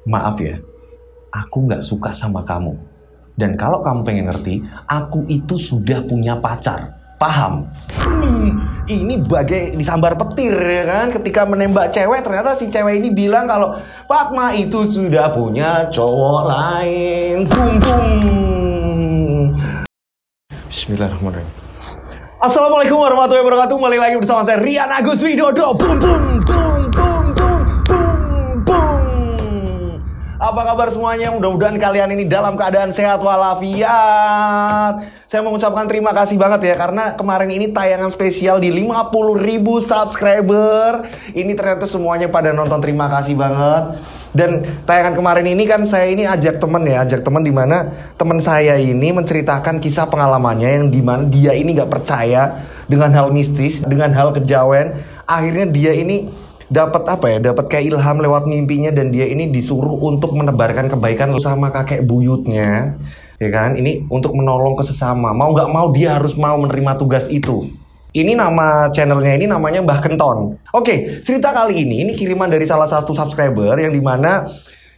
Maaf ya, aku nggak suka sama kamu. Dan kalau kamu pengen ngerti, aku itu sudah punya pacar. Paham? Ini bagai disambar petir ya kan. Ketika menembak cewek, ternyata si cewek ini bilang kalau Fatma itu sudah punya cowok lain. Bum bum. Bismillahirrahmanirrahim. Assalamualaikum warahmatullahi wabarakatuh. Kembali lagi bersama saya Rian Agus Widodo. Bum bum bum bum bum bum bum. Apa kabar semuanya? Mudah-mudahan kalian ini dalam keadaan sehat walafiat. Saya mengucapkan terima kasih banget ya, karena kemarin ini tayangan spesial di 50.000 subscriber. Ini ternyata semuanya pada nonton, terima kasih banget. Dan tayangan kemarin ini kan saya ini ajak temen dimana temen saya ini menceritakan kisah pengalamannya yang dimana dia ini gak percaya dengan hal mistis, dengan hal kejawen. Akhirnya dia ini dapat kayak ilham lewat mimpinya, dan dia ini disuruh untuk menebarkan kebaikan sama kakek buyutnya, ya kan? Ini untuk menolong ke sesama. Mau nggak mau dia harus mau menerima tugas itu. Ini nama channelnya ini namanya Mbah Kenton. Oke, cerita kali ini kiriman dari salah satu subscriber yang dimana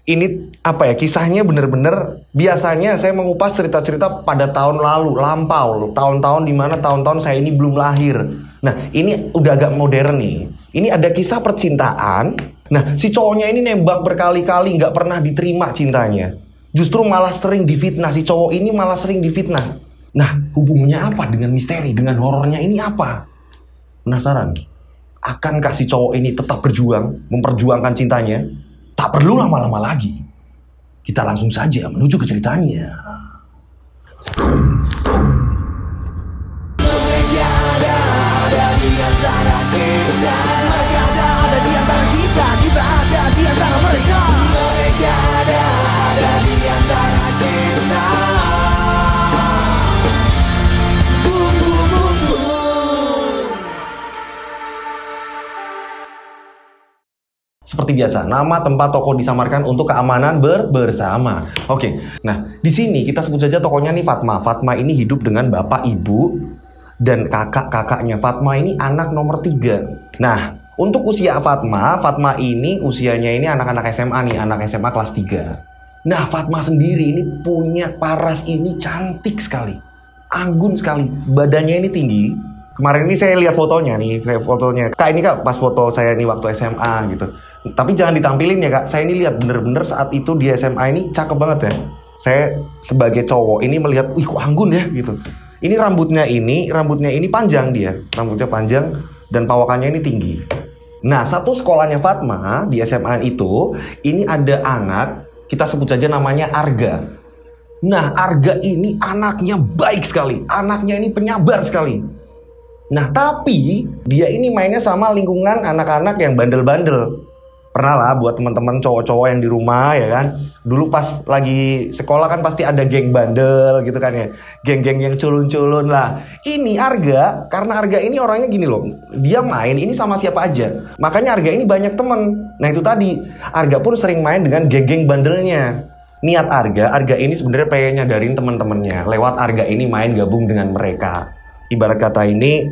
ini kisahnya bener-bener. Biasanya saya mengupas cerita-cerita pada tahun lalu, lampau, tahun-tahun dimana tahun-tahun saya ini belum lahir. Nah, ini udah agak modern nih. Ini ada kisah percintaan. Nah, si cowoknya ini nembak berkali-kali, nggak pernah diterima cintanya. Justru malah sering difitnah. Si cowok ini malah sering difitnah. Nah, hubungannya apa dengan misteri, dengan horornya ini apa? Penasaran? Akankah si cowok ini tetap berjuang, memperjuangkan cintanya? Tak perlu lama-lama lagi. Kita langsung saja menuju ke ceritanya. Seperti biasa, nama tempat toko disamarkan untuk keamanan bersama. Oke, nah di sini kita sebut saja tokonya nih Fatma. Fatma ini hidup dengan bapak, ibu, dan kakak-kakaknya. Fatma ini anak nomor 3. Nah, untuk usia Fatma ini usianya ini anak-anak SMA nih, anak SMA kelas 3. Nah, Fatma sendiri ini punya paras ini cantik sekali, anggun sekali, badannya ini tinggi. Kemarin ini saya lihat fotonya nih, Kak ini Kak pas foto saya nih waktu SMA gitu. Tapi jangan ditampilin ya Kak, saya ini lihat bener-bener saat itu di SMA ini cakep banget ya. Saya sebagai cowok ini melihat, wih kok anggun ya gitu. Ini rambutnya ini panjang dia, rambutnya panjang dan pawakannya ini tinggi. Nah, satu sekolahnya Fatma di SMA itu, ini ada anak, kita sebut saja namanya Arga. Nah, Arga ini anaknya baik sekali, anaknya ini penyabar sekali. Nah, tapi dia ini mainnya sama lingkungan anak-anak yang bandel-bandel. Pernah lah buat teman-teman cowok-cowok yang di rumah ya kan. Dulu pas lagi sekolah kan pasti ada geng bandel gitu kan ya. Geng-geng yang culun-culun lah. Ini Arga, karena Arga ini orangnya gini loh. Dia main ini sama siapa aja. Makanya Arga ini banyak temen. Nah itu tadi, Arga pun sering main dengan geng-geng bandelnya. Niat Arga ini sebenarnya pengen nyadarin teman-temannya. Lewat Arga ini main gabung dengan mereka. Ibarat kata ini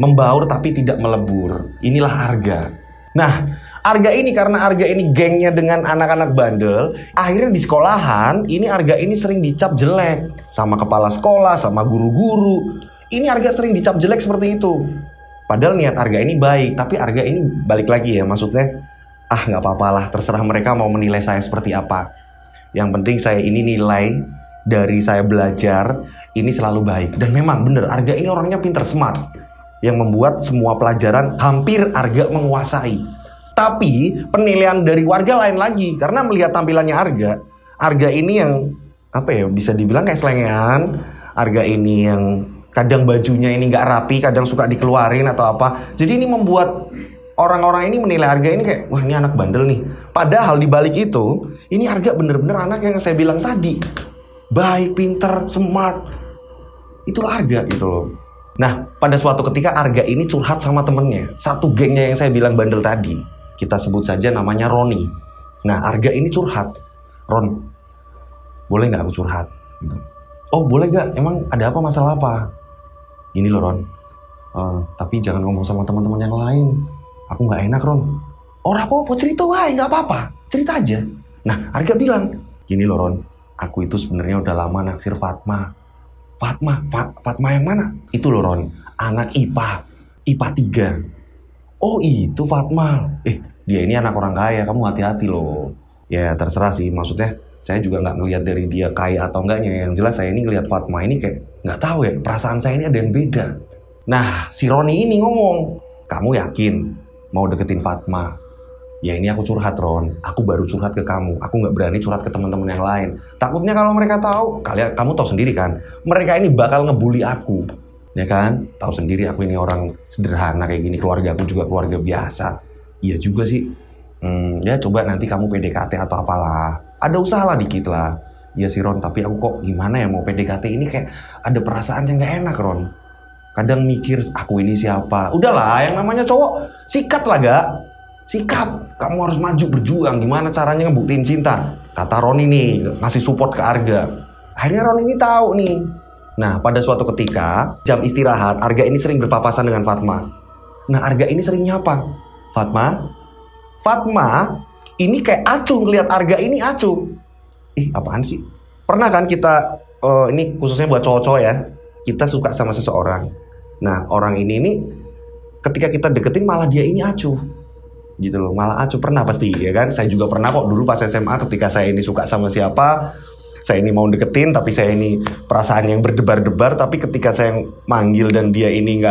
membaur tapi tidak melebur. Inilah Arga. Nah, Arga ini karena Arga ini gengnya dengan anak-anak bandel, akhirnya di sekolahan ini Arga ini sering dicap jelek sama kepala sekolah, sama guru-guru. Ini Arga sering dicap jelek seperti itu. Padahal niat Arga ini baik, tapi Arga ini balik lagi ya, maksudnya nggak apa-apalah, terserah mereka mau menilai saya seperti apa. Yang penting saya ini nilai dari saya belajar ini selalu baik. Dan memang bener, Arga ini orangnya pinter, smart, yang membuat semua pelajaran hampir Arga menguasai. Tapi penilaian dari warga lain lagi, karena melihat tampilannya Arga ini yang bisa dibilang kayak selengean. Arga ini yang kadang bajunya ini nggak rapi, kadang suka dikeluarin atau apa. Jadi ini membuat orang-orang ini menilai Arga ini kayak, wah ini anak bandel nih. Padahal di balik itu, ini Arga bener-bener anak yang saya bilang tadi, baik, pinter, smart. Itulah Arga gitu loh. Nah, pada suatu ketika Arga ini curhat sama temennya, satu gengnya yang saya bilang bandel tadi. Kita sebut saja namanya Roni. Nah, Arga ini curhat. Ron, boleh nggak aku curhat? Gitu. Oh, boleh nggak? Emang ada apa, masalah apa? Gini loh Ron, tapi jangan ngomong sama teman-teman yang lain. Aku nggak enak Ron. Orang apa cerita, wah nggak apa-apa, cerita aja. Nah, Arga bilang, gini loh Ron, aku itu sebenarnya udah lama naksir Fatma. Fatma yang mana? Itu loh Ron, anak IPA 3. Oh itu Fatma. Dia ini anak orang kaya, kamu hati-hati loh. Ya terserah sih, maksudnya saya juga nggak ngelihat dari dia kaya atau enggaknya. Yang jelas saya ini ngelihat Fatma ini kayak nggak tahu ya, perasaan saya ini ada yang beda. Nah, si Roni ini ngomong, kamu yakin mau deketin Fatma? Ya ini aku curhat Ron, aku baru curhat ke kamu, aku nggak berani curhat ke teman-teman yang lain. Takutnya kalau mereka tahu, kamu tahu sendiri kan, mereka ini bakal ngebully aku. Ya kan, tahu sendiri aku ini orang sederhana kayak gini, keluarga aku juga keluarga biasa. Iya juga sih, ya coba nanti kamu PDKT atau apalah, ada usaha lah dikit lah. Iya sih Ron, tapi aku kok gimana ya mau PDKT ini kayak ada perasaan yang gak enak Ron. Kadang mikir aku ini siapa. Udahlah, yang namanya cowok sikat lah gak. Sikap, kamu harus maju berjuang. Gimana caranya ngebuktiin cinta? Kata Roni nih, ngasih support ke Arga. Akhirnya Roni ini tahu nih. Nah, pada suatu ketika, jam istirahat, Arga ini sering berpapasan dengan Fatma. Nah, Arga ini sering nyapa. Fatma, ini kayak acuh ngeliat Arga ini acuh. Apaan sih? Pernah kan kita, ini khususnya buat cowok-cowok ya, kita suka sama seseorang. Nah, orang ini ketika kita deketin malah dia ini acuh. Gitu loh, malah acuh. Pernah pasti ya kan, saya juga pernah kok dulu pas SMA ketika saya ini suka sama siapa, saya ini mau deketin tapi saya ini perasaan yang berdebar-debar, tapi ketika saya manggil dan dia ini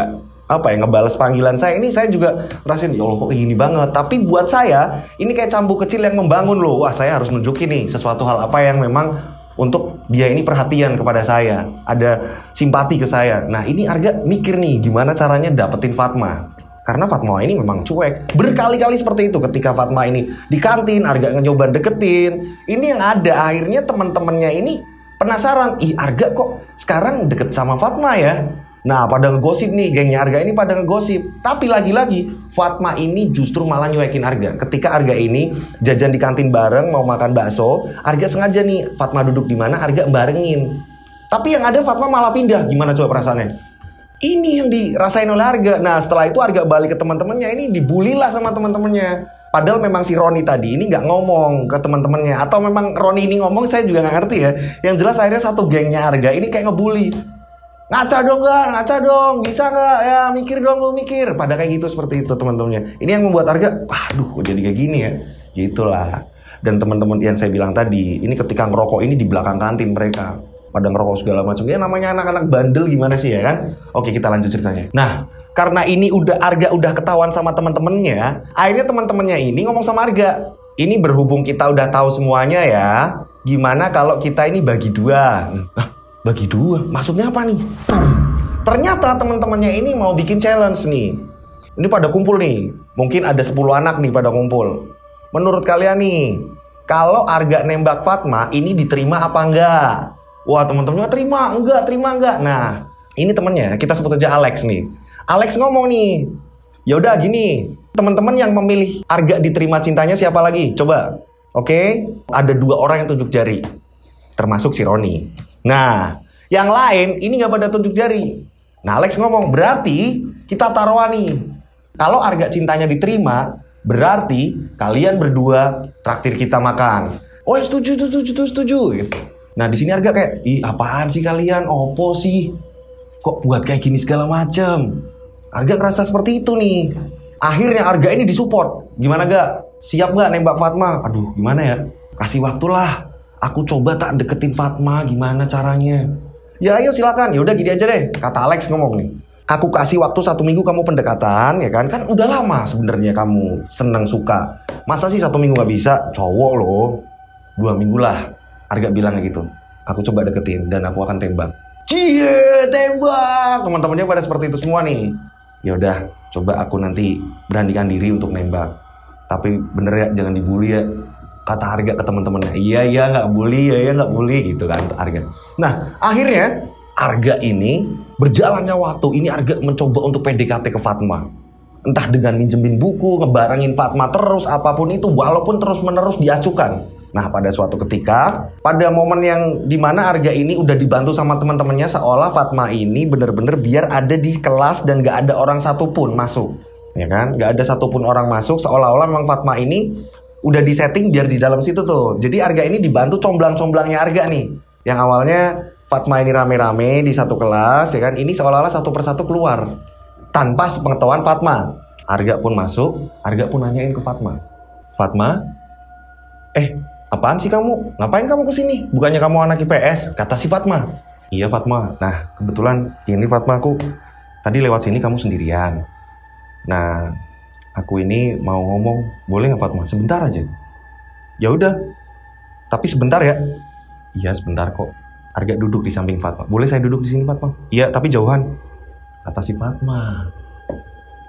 ngebales panggilan saya ini, saya juga ngerasain ya Allah kok gini banget. Tapi buat saya ini kayak cambuk kecil yang membangun loh. Wah, saya harus nunjukin nih sesuatu hal apa yang memang untuk dia ini perhatian kepada saya, ada simpati ke saya. Nah, ini Arga mikir nih gimana caranya dapetin Fatma. Karena Fatma ini memang cuek. Berkali-kali seperti itu ketika Fatma ini di kantin, Arga nyoba deketin. Ini yang ada akhirnya teman-temannya ini penasaran. Arga kok sekarang deket sama Fatma ya? Nah, pada ngegosip nih, gengnya Arga ini pada ngegosip. Tapi lagi-lagi Fatma ini justru malah nyuekin Arga. Ketika Arga ini jajan di kantin bareng mau makan bakso, Arga sengaja nih Fatma duduk di mana, Arga barengin. Tapi yang ada Fatma malah pindah. Gimana coba perasaannya? Ini yang dirasain oleh Arga. Nah, setelah itu Arga balik ke teman-temannya, ini dibully lah sama teman-temannya. Padahal memang si Roni tadi ini nggak ngomong ke teman-temannya, atau memang Roni ini ngomong, saya juga nggak ngerti ya. Yang jelas akhirnya satu gengnya Arga ini kayak ngebully. Ngaca dong, bisa nggak? Ya mikir dong, lu mikir. Pada kayak gitu seperti itu teman-temannya. Ini yang membuat Arga, waduh, kok jadi kayak gini ya. Gitulah. Dan teman-teman yang saya bilang tadi, ini ketika ngerokok ini di belakang kantin mereka. Pada ngerokok segala macam. Ya namanya anak-anak bandel gimana sih ya kan? Oke, kita lanjut ceritanya. Nah, karena ini Arga udah ketahuan sama teman-temannya, akhirnya teman-temannya ini ngomong sama Arga. Ini berhubung kita udah tahu semuanya ya, gimana kalau kita ini bagi dua? Bagi dua? Maksudnya apa nih? Ternyata teman-temannya ini mau bikin challenge nih. Ini pada kumpul nih. Mungkin ada 10 anak nih pada kumpul. Menurut kalian nih, kalau Arga nembak Fatma, ini diterima apa enggak? Wah, teman-temannya terima enggak. Nah, ini temennya, kita sebut aja Alex nih. Alex ngomong nih, ya udah gini, teman-teman yang memilih Arga diterima cintanya siapa lagi? Coba. Oke, ada 2 orang yang tunjuk jari, termasuk si Roni. Nah, yang lain ini nggak pada tunjuk jari. Nah, Alex ngomong, berarti kita taruhan nih. Kalau Arga cintanya diterima, berarti kalian berdua traktir kita makan. Oh, setuju. Gitu. Nah, di sini Arga kayak, apaan sih kalian? Opo sih? Kok buat kayak gini segala macem? Arga ngerasa seperti itu nih. Akhirnya Arga ini disupport. Gimana gak? Siap gak nembak Fatma? Aduh, gimana ya? Kasih waktulah. Aku coba tak deketin Fatma, gimana caranya? Ya ayo silakan. Ya udah gini aja deh. Kata Alex ngomong nih. Aku kasih waktu 1 minggu kamu pendekatan, ya kan? Kan udah lama sebenarnya kamu seneng suka. Masa sih 1 minggu gak bisa? Cowok loh. 2 minggu lah. Arga bilang kayak gitu. Aku coba deketin dan aku akan tembak. Cie, tembak. Teman-temannya pada seperti itu semua nih. Ya udah, coba aku nanti beranikan diri untuk nembak. Tapi bener ya, jangan dibully ya. Kata Arga ke teman-temannya. Iya nggak bully gitu kan Arga. Nah, akhirnya Arga ini berjalannya waktu ini Arga mencoba untuk PDKT ke Fatma. Entah dengan minjemin buku, ngebarengin Fatma terus, apapun itu, walaupun terus-menerus diacukan. Nah, pada suatu ketika, pada momen yang dimana Arga ini udah dibantu sama teman-temannya, seolah Fatma ini bener-bener biar ada di kelas dan gak ada orang satupun masuk. Ya kan? Gak ada satupun orang masuk, seolah-olah memang Fatma ini udah disetting biar di dalam situ tuh. Jadi Arga ini dibantu comblang-comblangnya Arga nih. Yang awalnya Fatma ini rame-rame di satu kelas, ya kan? Ini seolah-olah satu persatu keluar tanpa sepengetahuan Fatma. Arga pun masuk, Arga pun nanyain ke Fatma. Fatma, apaan sih kamu? Ngapain kamu kesini? Bukannya kamu anak IPS? Kata si Fatma. Iya Fatma. Nah kebetulan ini Fatma, aku tadi lewat sini kamu sendirian. Nah aku ini mau ngomong, boleh nggak Fatma? Sebentar aja. Ya udah. Tapi sebentar ya. Iya sebentar kok. Arga duduk di samping Fatma. Boleh saya duduk di sini Fatma? Iya tapi jauhan. Kata si Fatma.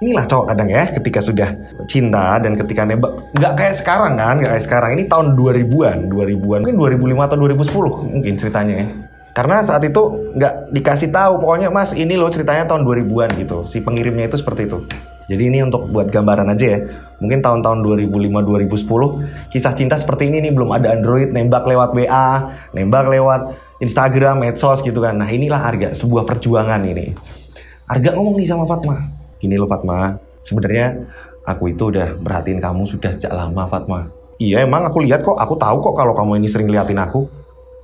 Inilah cowok kadang ya, ketika sudah cinta dan ketika nembak. Nggak kayak sekarang kan, nggak kayak sekarang. Ini tahun 2000-an. Mungkin 2005 atau 2010 mungkin ceritanya ya. Karena saat itu nggak dikasih tahu, pokoknya mas ini loh ceritanya tahun 2000-an gitu. Si pengirimnya itu seperti itu. Jadi ini untuk buat gambaran aja ya. Mungkin tahun-tahun 2005-2010 kisah cinta seperti ini nih, belum ada Android, nembak lewat WA, nembak lewat Instagram, medsos gitu kan. Nah inilah Arga, sebuah perjuangan ini. Arga ngomong nih sama Fatma. Gini loh Fatma, sebenarnya aku itu udah perhatiin kamu sudah sejak lama Fatma. Iya emang aku lihat kok, aku tahu kok kalau kamu ini sering liatin aku.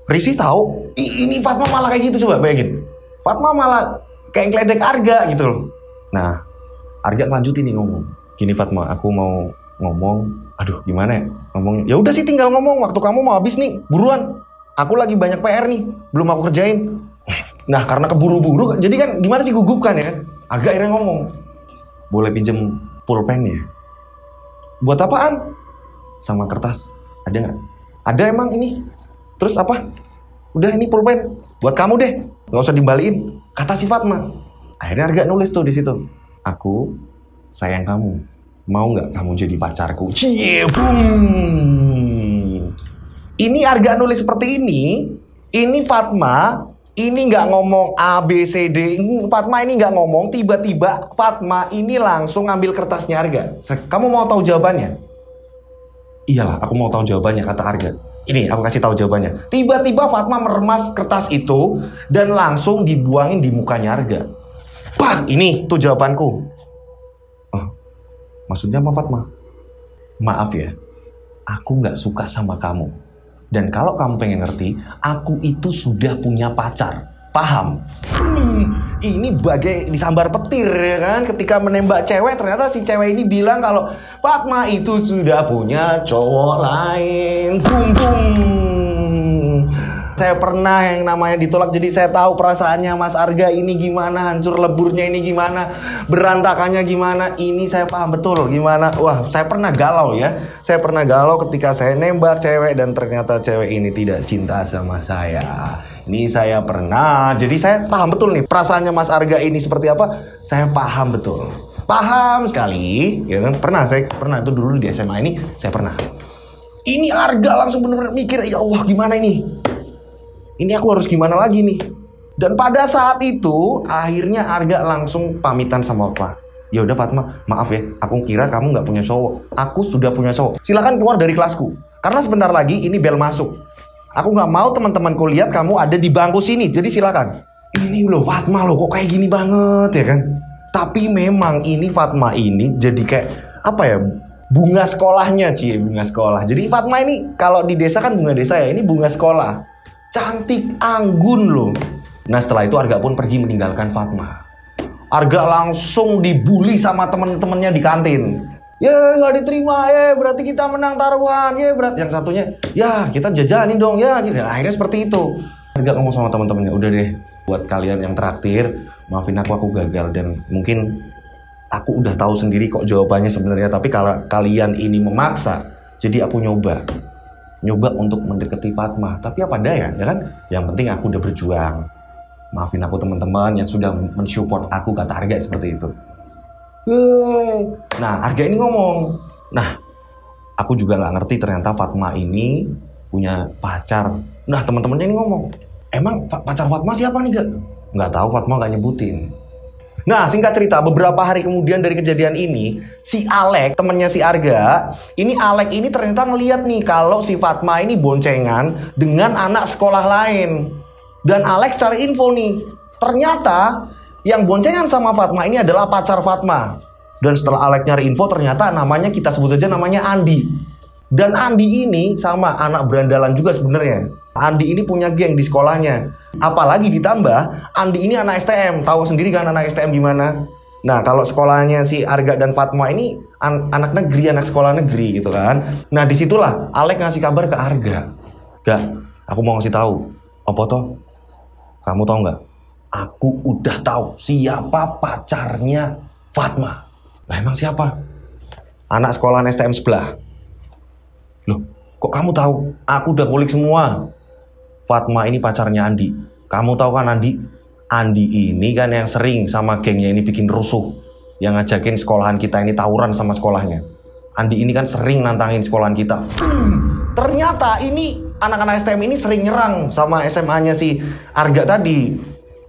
Risi tahu, ini Fatma malah kayak gitu, coba bayangin. Fatma malah kayak ngeledek Arga gitu loh. Nah, Arga lanjutin nih ngomong. Gini Fatma, aku mau ngomong. Aduh, gimana ya ngomongnya? Ya udah sih tinggal ngomong, waktu kamu mau habis nih, buruan. Aku lagi banyak PR nih, belum aku kerjain. Nah, karena keburu-buru, jadi kan gimana sih gugup kan ya? Arga akhirnya ngomong. Boleh pinjem pulpen ya? Buat apaan? Sama kertas. Ada nggak? Ada emang ini. Terus apa? Udah ini pulpen. Buat kamu deh. Nggak usah dibalikin. Kata si Fatma. Akhirnya Arga nulis tuh di situ. Aku sayang kamu. Mau nggak kamu jadi pacarku? Cie, boom. Ini Arga nulis seperti ini. Ini Fatma. Ini nggak ngomong A, B, C, D. Fatma ini nggak ngomong. Tiba-tiba Fatma ini langsung ngambil kertasnya Arga. Kamu mau tahu jawabannya? Iyalah, aku mau tahu jawabannya, kata Arga. Ini, aku kasih tahu jawabannya. Tiba-tiba Fatma meremas kertas itu dan langsung dibuangin di mukanya Arga. Pak, ini tuh jawabanku. Oh, maksudnya apa Fatma? Maaf ya, aku nggak suka sama kamu. Dan kalau kamu pengen ngerti, aku itu sudah punya pacar. Paham? Ini bagai disambar petir ya kan. Ketika menembak cewek, ternyata si cewek ini bilang kalau Fatma itu sudah punya cowok lain. Bum bum. Saya pernah yang namanya ditolak, jadi saya tahu perasaannya Mas Arga ini gimana, hancur leburnya ini gimana, berantakannya gimana. Ini saya paham betul gimana. Wah, saya pernah galau ya. Saya pernah galau ketika saya nembak cewek dan ternyata cewek ini tidak cinta sama saya. Ini saya pernah. Jadi saya paham betul nih perasaannya Mas Arga ini seperti apa. Saya paham betul. Paham sekali, ya kan? Saya pernah itu dulu di SMA ini, saya pernah. Ini Arga langsung benar-benar mikir, ya Allah gimana ini? Ini aku harus gimana lagi nih? Dan pada saat itu akhirnya Arga langsung pamitan sama Fatma. Ya udah Fatma, maaf ya, aku kira kamu nggak punya cowok. Aku sudah punya cowok. Silakan keluar dari kelasku. Karena sebentar lagi ini bel masuk. Aku nggak mau teman-temanku lihat kamu ada di bangku sini. Jadi silakan. Ini loh Fatma loh, kok kayak gini banget ya kan? Tapi memang ini Fatma ini jadi kayak apa ya? Bunga sekolahnya, bunga sekolah. Jadi Fatma ini kalau di desa kan bunga desa ya, ini bunga sekolah. Cantik, anggun loh. Nah setelah itu Arga pun pergi meninggalkan Fatma. Arga langsung dibully sama temen-temennya di kantin. Ya nggak diterima, ya berarti kita menang taruhan, ya berarti yang satunya, ya kita jajanin dong, ya gitu. Akhirnya seperti itu. Arga ngomong sama temen-temennya, udah deh, buat kalian yang traktir, maafin aku gagal dan mungkin aku udah tahu sendiri kok jawabannya sebenarnya. Tapi kalau kalian ini memaksa, jadi aku nyoba untuk mendekati Fatma. Tapi apa daya, ya kan? Yang penting aku udah berjuang. Maafin aku teman-teman yang sudah mensupport aku, kata Arga seperti itu. Nah, Arga ini ngomong. Nah, aku juga nggak ngerti ternyata Fatma ini punya pacar. Nah, teman-temannya ini ngomong, emang pacar Fatma siapa nih, Gak? Nggak tahu, Fatma nggak nyebutin. Nah, singkat cerita, beberapa hari kemudian dari kejadian ini, si Alek, temennya si Arga, ini Alek ini ternyata ngeliat nih kalau si Fatma ini boncengan dengan anak sekolah lain. Dan Alek cari info nih, ternyata yang boncengan sama Fatma ini adalah pacar Fatma. Dan setelah Alek nyari info, ternyata namanya kita sebut aja namanya Andi. Dan Andi ini sama anak berandalan juga sebenarnya. Andi ini punya geng di sekolahnya. Apalagi ditambah Andi ini anak STM. Tahu sendiri kan anak STM gimana? Nah, kalau sekolahnya si Arga dan Fatma ini anak negeri, anak sekolah negeri gitu kan. Nah, disitulah Alek ngasih kabar ke Arga. Gak, aku mau ngasih tahu. Apa toh? Kamu tahu nggak? Aku udah tahu siapa pacarnya Fatma. Lah emang siapa? Anak sekolahan STM sebelah. Loh, kok kamu tahu? Aku udah kulik semua. Fatma ini pacarnya Andi. Kamu tahu kan Andi? Andi ini kan yang sering sama gengnya ini bikin rusuh. Yang ngajakin sekolahan kita ini tawuran sama sekolahnya. Andi ini kan sering nantangin sekolahan kita. Ternyata ini anak-anak STM ini sering nyerang sama SMA-nya si Arga tadi.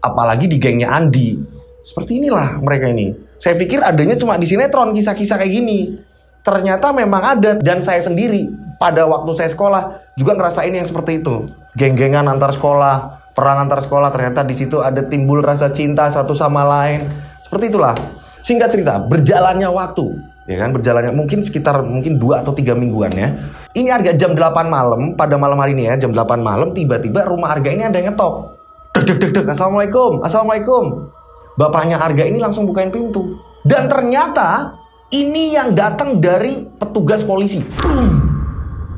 Apalagi di gengnya Andi. Seperti inilah mereka ini. Saya pikir adanya cuma di sinetron kisah-kisah kayak gini. Ternyata memang ada. Dan saya sendiri pada waktu saya sekolah juga ngerasain yang seperti itu. Geng-gengan antar sekolah, perang antar sekolah. Ternyata di situ ada timbul rasa cinta satu sama lain. Seperti itulah. Singkat cerita, berjalannya waktu, ya kan, berjalannya mungkin sekitar 2 atau 3 mingguan ya. Ini Arga jam 8 malam, pada malam hari ini ya, jam 8 malam tiba-tiba rumah Arga ini ada yang ngetok. Dek, assalamualaikum, assalamualaikum. Bapaknya Arga ini langsung bukain pintu. Dan ternyata ini yang datang dari petugas polisi.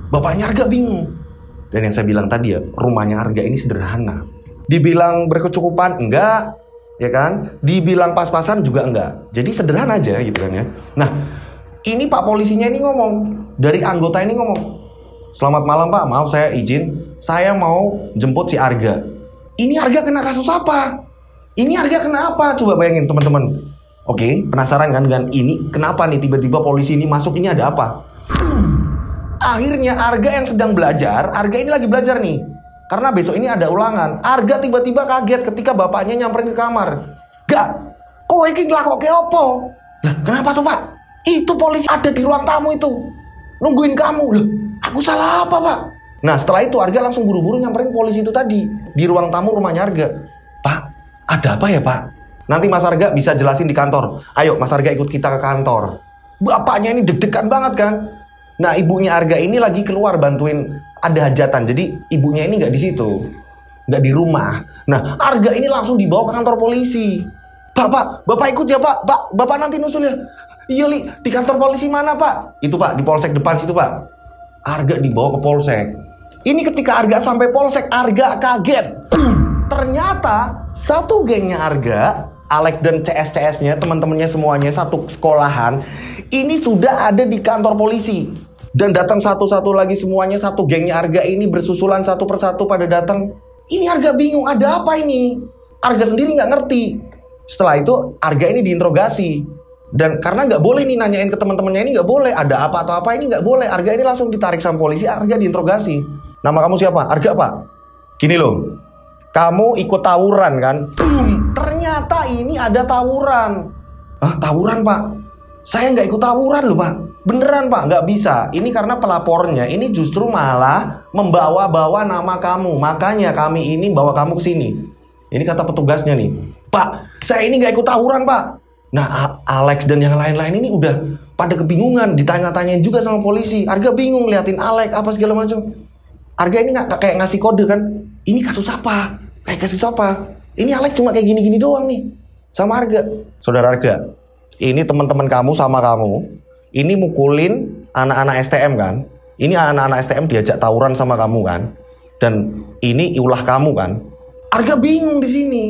Bapaknya Arga bingung. Dan yang saya bilang tadi ya, rumahnya Arga ini sederhana. Dibilang berkecukupan, enggak, ya kan? Dibilang pas-pasan juga enggak. Jadi sederhana aja gitu kan ya. Nah, ini Pak polisinya ini ngomong, dari anggota ini ngomong, selamat malam Pak, maaf saya izin, saya mau jemput si Arga. Ini Arga kena kasus apa? Ini Arga kena apa? Coba bayangin teman-teman. Oke, penasaran kan dengan ini? Kenapa nih tiba-tiba polisi ini masuk, ini ada apa? Akhirnya Arga yang sedang belajar, Arga ini lagi belajar nih. Karena besok ini ada ulangan. Arga tiba-tiba kaget ketika bapaknya nyamperin ke kamar. Gak, kok ini ngelakuin apa? Lah, kenapa tuh Pak? Itu polisi ada di ruang tamu itu. Nungguin kamu. Lah, aku salah apa Pak? Nah, setelah itu Arga langsung buru-buru nyamperin polisi itu tadi. Di ruang tamu rumahnya Arga. Pak, ada apa ya Pak? Nanti Mas Arga bisa jelasin di kantor. Ayo Mas Arga ikut kita ke kantor. Bapaknya ini deg-degan banget kan? Nah, ibunya Arga ini lagi keluar bantuin, ada hajatan. Jadi ibunya ini nggak di situ, nggak di rumah. Nah, Arga ini langsung dibawa ke kantor polisi. Bapak ikut ya Pak. Bapak nanti nusul ya. Iya Li, di kantor polisi mana Pak? Itu Pak, di polsek depan situ Pak. Arga dibawa ke polsek. Ini ketika Arga sampai polsek, Arga kaget. Ternyata satu gengnya Arga, Alek dan CS-CS-nya, teman-temannya semuanya satu sekolahan, ini sudah ada di kantor polisi. Dan datang satu-satu lagi semuanya, satu gengnya Arga ini bersusulan satu persatu pada datang. Ini Arga bingung, ada apa ini? Arga sendiri nggak ngerti. Setelah itu Arga ini diinterogasi. Dan karena nggak boleh nih nanyain ke teman-temannya, ini nggak boleh, ada apa atau apa ini nggak boleh. Arga ini langsung ditarik sama polisi, Arga diinterogasi. Nama kamu siapa? Arga Pak. Gini loh, kamu ikut tawuran kan? Ternyata ini ada tawuran. Ah, tawuran Pak? Saya nggak ikut tawuran loh Pak. Beneran Pak, nggak bisa. Ini karena pelapornya ini justru malah membawa-bawa nama kamu. Makanya kami ini bawa kamu ke sini. Ini kata petugasnya nih. Pak, saya ini nggak ikut tawuran Pak. Nah, Alex dan yang lain-lain ini udah pada kebingungan. Ditanya-tanyain juga sama polisi. Arga bingung liatin Alex apa segala macam. Arga ini nggak kayak ngasih kode kan. Ini kasus apa? Kayak kasus apa? Ini Alex cuma kayak gini-gini doang nih. Sama Arga. Saudara Arga, ini teman-teman kamu sama kamu, ini mukulin anak-anak STM kan? Ini anak-anak STM diajak tawuran sama kamu kan? Dan ini ulah kamu kan? Arga bingung di sini.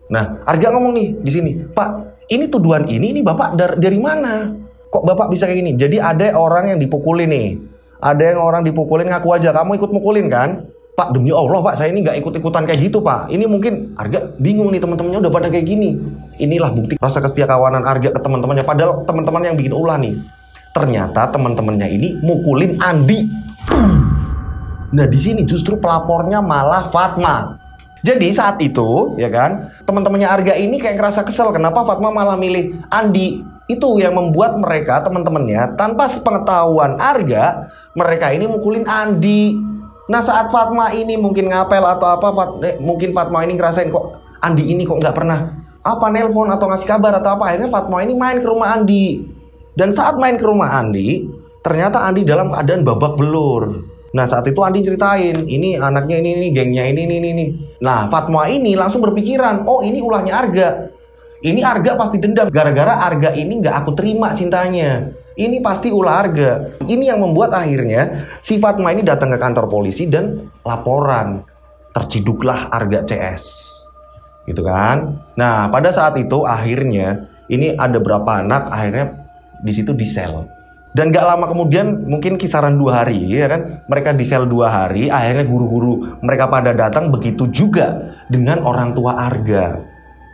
Nah, Arga ngomong nih di sini, Pak, ini tuduhan ini Bapak dari mana? Kok Bapak bisa kayak gini? Jadi ada orang yang dipukulin nih. Ada yang orang dipukulin, ngaku aja kamu ikut mukulin kan? Pak, demi Allah Pak, saya ini nggak ikut-ikutan kayak gitu Pak. Ini mungkin Arga bingung nih, teman-temannya udah pada kayak gini. Inilah bukti rasa kesetiakawanan Arga ke teman-temannya. Padahal teman-teman yang bikin ulah nih, ternyata teman-temannya ini mukulin Andi. Nah di sini justru pelapornya malah Fatma. Jadi saat itu ya kan, teman-temannya Arga ini kayak ngerasa kesel kenapa Fatma malah milih Andi. Itu yang membuat mereka teman-temannya tanpa sepengetahuan Arga, mereka ini mukulin Andi. Nah saat Fatma ini mungkin ngapel atau apa, mungkin Fatma ini ngerasain kok Andi ini kok nggak pernah apa nelpon atau ngasih kabar atau apa, akhirnya Fatma ini main ke rumah Andi. Dan saat main ke rumah Andi, ternyata Andi dalam keadaan babak belur. Nah saat itu Andi ceritain, ini anaknya ini gengnya ini. Nah Fatma ini langsung berpikiran, oh ini ulahnya Arga. Ini Arga pasti dendam, gara-gara Arga ini nggak aku terima cintanya. Ini pasti ulah Arga. Ini yang membuat akhirnya si Fatma ini datang ke kantor polisi dan laporan. Terciduklah Arga CS. Gitu kan. Nah pada saat itu akhirnya, ini ada berapa anak akhirnya di situ di sel. Dan gak lama kemudian, mungkin kisaran 2 hari, ya kan? Mereka di sel 2 hari, akhirnya guru-guru mereka pada datang, begitu juga dengan orang tua Arga.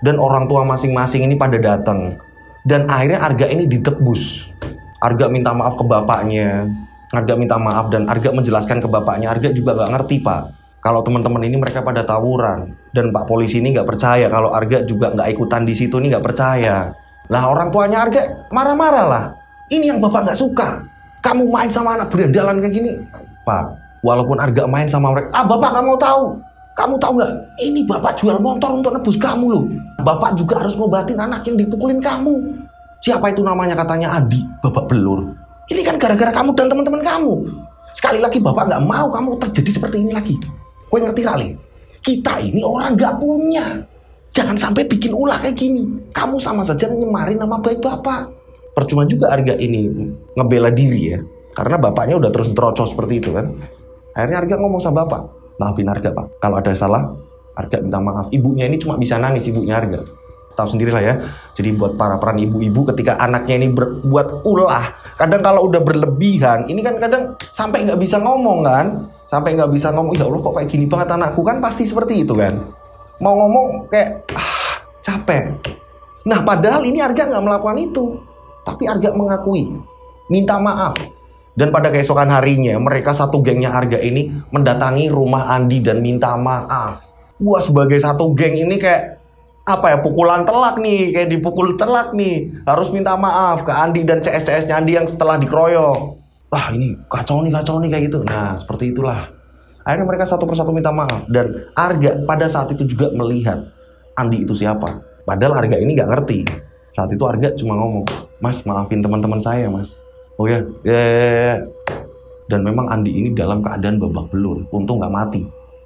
Dan orang tua masing-masing ini pada datang. Dan akhirnya Arga ini ditebus. Arga minta maaf ke bapaknya. Arga minta maaf dan Arga menjelaskan ke bapaknya. Arga juga gak ngerti, Pak. Kalau teman-teman ini mereka pada tawuran. Dan Pak polisi ini gak percaya kalau Arga juga gak ikutan di situ, ini gak percaya. Lah orang tuanya Arga marah-marah lah. Ini yang bapak nggak suka. Kamu main sama anak berandalan kayak gini. Pak, walaupun Arga main sama mereka, bapak nggak mau tahu. Kamu tahu nggak? Ini bapak jual motor untuk nebus kamu loh. Bapak juga harus ngobatin anak yang dipukulin kamu. Siapa itu namanya katanya Adi, babak belur. Ini kan gara-gara kamu dan teman-teman kamu. Sekali lagi bapak nggak mau kamu terjadi seperti ini lagi. Kowe ngerti Rale? Kita ini orang nggak punya. Jangan sampai bikin ulah kayak gini. Kamu sama saja nyemarin nama baik bapak. Percuma juga Arga ini ngebela diri ya, karena bapaknya udah terus terocos seperti itu kan. Akhirnya Arga ngomong sama bapak, maafin Arga Pak, kalau ada salah Arga minta maaf. Ibunya ini cuma bisa nangis, ibunya Arga. Tahu sendirilah ya. Jadi buat para peran ibu-ibu ketika anaknya ini berbuat ulah, kadang kalau udah berlebihan, ini kan kadang sampai nggak bisa ngomong kan, sampai nggak bisa ngomong. Ya Allah kok kayak gini banget anakku, kan pasti seperti itu kan. Mau ngomong kayak capek. Nah padahal ini Arga nggak melakukan itu. Tapi Arga mengakui, minta maaf. Dan pada keesokan harinya, mereka satu gengnya Arga ini mendatangi rumah Andi dan minta maaf. Wah, sebagai satu geng ini kayak, apa ya, pukulan telak nih. Kayak dipukul telak nih. Harus minta maaf ke Andi dan CS-CS-nya Andi yang setelah dikeroyok. Wah, ini kacau nih kayak gitu. Nah, seperti itulah. Akhirnya mereka satu persatu minta maaf. Dan Arga pada saat itu juga melihat Andi itu siapa. Padahal Arga ini nggak ngerti. Saat itu Arga cuma ngomong, Mas maafin teman-teman saya Mas. Oh ya. Dan memang Andi ini dalam keadaan babak belur. Untung nggak mati,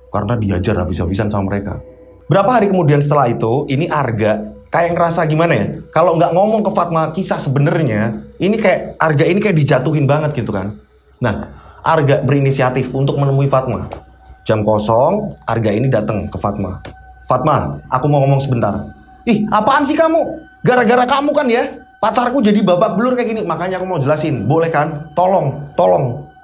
karena dihajar habis-habisan sama mereka. Berapa hari kemudian setelah itu, ini Arga kayak ngerasa gimana ya, kalau nggak ngomong ke Fatma kisah sebenarnya, ini kayak Arga ini kayak dijatuhin banget gitu kan. Nah Arga berinisiatif untuk menemui Fatma. Jam kosong Arga ini datang ke Fatma. Fatma, aku mau ngomong sebentar. Ih, apaan sih kamu? Gara-gara kamu kan ya, pacarku jadi babak belur kayak gini. Makanya aku mau jelasin, boleh kan? Tolong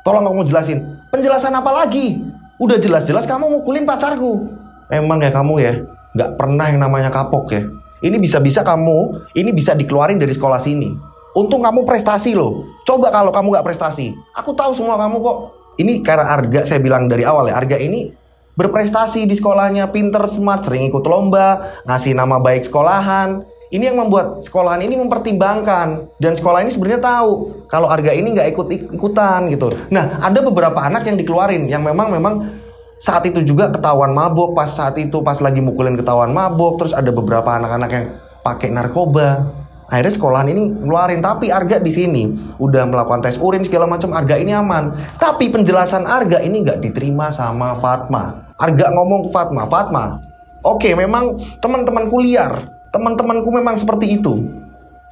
aku mau jelasin. Penjelasan apa lagi? Udah jelas-jelas kamu mukulin pacarku. Emang ya kamu ya, nggak pernah yang namanya kapok ya. Ini bisa-bisa kamu, ini bisa dikeluarin dari sekolah sini. Untung kamu prestasi loh. Coba kalau kamu nggak prestasi, aku tahu semua kamu kok. Ini karena Arga, saya bilang dari awal ya, Arga ini berprestasi di sekolahnya, pinter, smart, sering ikut lomba, ngasih nama baik sekolahan. Ini yang membuat sekolahan ini mempertimbangkan. Dan sekolah ini sebenarnya tahu kalau Arga ini nggak ikutan gitu. Nah, ada beberapa anak yang dikeluarin yang memang saat itu juga ketahuan mabok. Pas saat itu pas lagi mukulin ketahuan mabok. Terus ada beberapa anak-anak yang pakai narkoba. Akhirnya sekolahan ini ngeluarin. Tapi Arga di sini udah melakukan tes urin segala macam. Arga ini aman. Tapi penjelasan Arga ini nggak diterima sama Fatma. Arga ngomong ke Fatma, oke, memang teman-temanku liar. Teman-temanku memang seperti itu.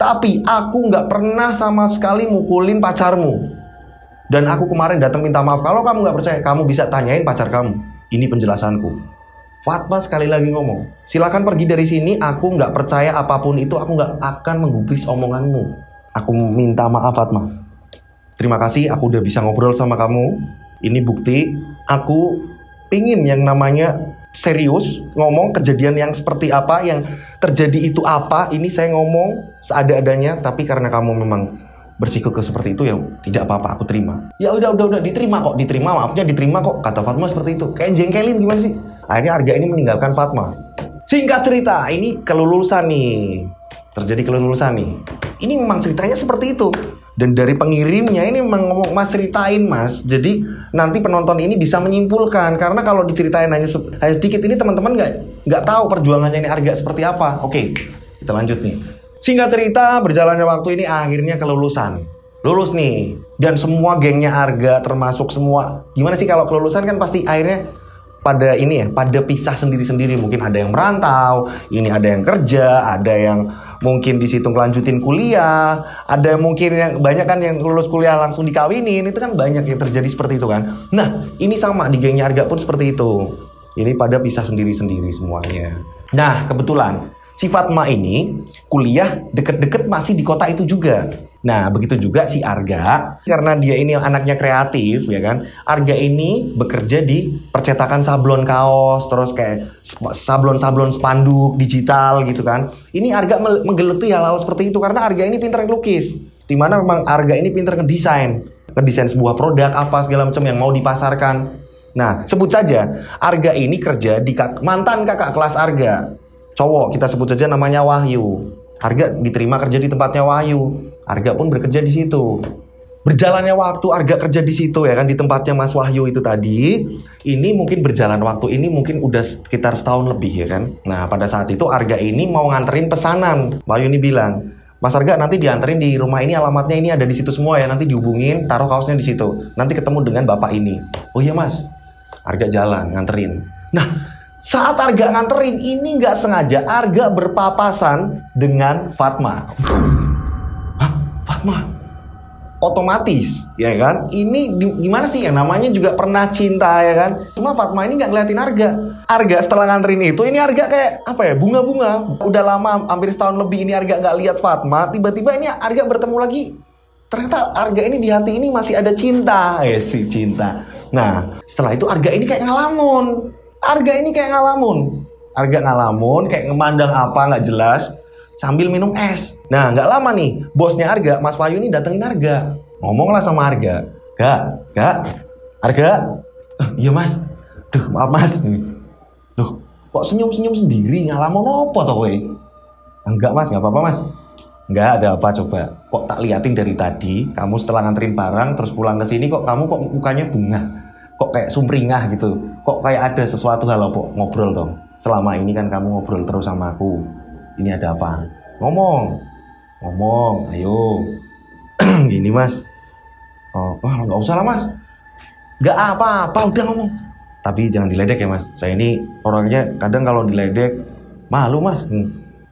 Tapi aku nggak pernah sama sekali mukulin pacarmu. Dan aku kemarin datang minta maaf. Kalau kamu nggak percaya, kamu bisa tanyain pacar kamu. Ini penjelasanku. Fatma sekali lagi ngomong, silakan pergi dari sini. Aku nggak percaya apapun itu. Aku nggak akan menggubris omonganmu. Aku minta maaf Fatma. Terima kasih aku udah bisa ngobrol sama kamu. Ini bukti. Aku pingin yang namanya serius, ngomong kejadian yang seperti apa, yang terjadi itu apa, ini saya ngomong seada-adanya, tapi karena kamu memang bersikukuh seperti itu ya tidak apa-apa, aku terima. Ya udah diterima kok, maafnya diterima kok, kata Fatma seperti itu. Kayak jengkelin gimana sih? Akhirnya Arga ini meninggalkan Fatma. Singkat cerita, ini kelulusan nih. Terjadi kelulusan nih. Ini memang ceritanya seperti itu. Dan dari pengirimnya ini memang ngomong, Mas ceritain Mas. Jadi nanti penonton ini bisa menyimpulkan. Karena kalau diceritain hanya sedikit ini teman-teman nggak tahu perjuangannya ini Arga seperti apa. Oke, kita lanjut nih. Singkat cerita, berjalannya waktu ini akhirnya kelulusan. lulus nih. Dan semua gengnya Arga termasuk semua. Gimana sih kalau kelulusan kan pasti akhirnya pada ini ya, pada pisah sendiri-sendiri. Mungkin ada yang merantau, ini ada yang kerja, ada yang mungkin di situ ngelanjutin kuliah, ada mungkin yang banyak kan yang lulus kuliah langsung dikawinin. Itu kan banyak yang terjadi seperti itu kan. Nah, ini sama di gengnya Arga pun seperti itu. Ini pada pisah sendiri-sendiri semuanya. Nah, kebetulan si Fatma ini kuliah deket-deket masih di kota itu juga. Nah, begitu juga si Arga, karena dia ini anaknya kreatif, ya kan. Arga ini bekerja di percetakan sablon kaos, terus kayak sablon-sablon spanduk digital gitu kan. Ini Arga menggeluti hal-hal seperti itu karena Arga ini pintar ngelukis. Dimana memang Arga ini pintar ngedesain sebuah produk apa segala macam yang mau dipasarkan. Nah, sebut saja Arga ini kerja di mantan kakak kelas Arga. Cowok, kita sebut saja namanya Wahyu. Arga diterima kerja di tempatnya Wahyu. Arga pun bekerja di situ. Berjalannya waktu Arga kerja di situ ya kan, di tempatnya Mas Wahyu itu tadi. Ini mungkin berjalan waktu ini mungkin udah sekitar setahun lebih ya kan. Nah, pada saat itu Arga ini mau nganterin pesanan. Wahyu ini bilang, "Mas Arga, nanti dianterin di rumah ini, alamatnya ini ada di situ semua ya. Nanti dihubungin, taruh kaosnya di situ. Nanti ketemu dengan bapak ini." "Oh iya Mas." Arga jalan nganterin. Nah, saat Arga nganterin ini nggak sengaja Arga berpapasan dengan Fatma. Hah? Fatma? Otomatis, ya kan? Ini gimana sih yang namanya juga pernah cinta ya kan? Cuma Fatma ini nggak ngeliatin Arga. Arga setelah nganterin itu, ini Arga kayak apa ya? Bunga-bunga. Udah lama, hampir setahun lebih ini Arga nggak lihat Fatma. Tiba-tiba ini Arga bertemu lagi. Ternyata Arga ini di hati ini masih ada cinta. Si cinta. Nah, setelah itu Arga ini kayak ngelamun. Arga ngelamun, kayak ngemandang apa nggak jelas sambil minum es. Nah, nggak lama nih, bosnya Arga, Mas Wahyu ini datengin Arga. Ngomonglah sama Arga. Kak, Arga. Iya Mas. Duh, maaf Mas. Loh, kok senyum-senyum sendiri? Ngelamun apa toh kowe? Enggak Mas, nggak apa-apa Mas. Enggak ada apa coba. Kok tak liatin dari tadi, kamu setelah nganterin barang terus pulang ke sini kok kamu kok mukanya bunga. Kok kayak sumringah gitu. Kok kayak ada sesuatu hal apa? Ngobrol dong. Selama ini kan kamu ngobrol terus sama aku. Ini ada apa? Ngomong, ayo. Gini Mas. Oh, nggak usah lah Mas. Nggak apa-apa, udah ngomong. Tapi jangan diledek ya Mas. Saya ini orangnya kadang kalau diledek malu Mas.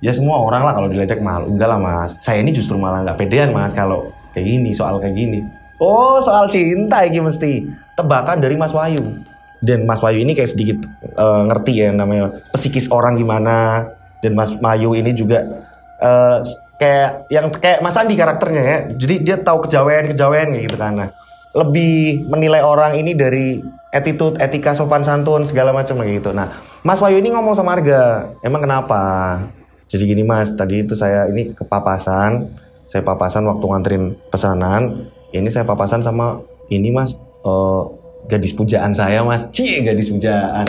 Ya semua orang lah kalau diledek malu. Enggak lah Mas. Saya ini justru malah nggak pedean Mas kalau kayak gini, soal kayak gini. Oh, soal cinta ini mesti. Tebakan dari Mas Wahyu. Dan Mas Wahyu ini kayak sedikit ngerti ya namanya psikis orang gimana. Dan Mas Wahyu ini juga kayak Mas Andi karakternya ya. Jadi dia tahu kejawen kayak gitu kan. Nah, lebih menilai orang ini dari attitude, etika, sopan santun segala macam kayak gitu. Nah, Mas Wahyu ini ngomong sama Arga, "Emang kenapa?" Jadi gini Mas, tadi itu saya ini kepapasan. Saya papasan waktu nganterin pesanan. Ini saya papasan sama ini Mas, gadis pujaan saya Mas. Gadis pujaan.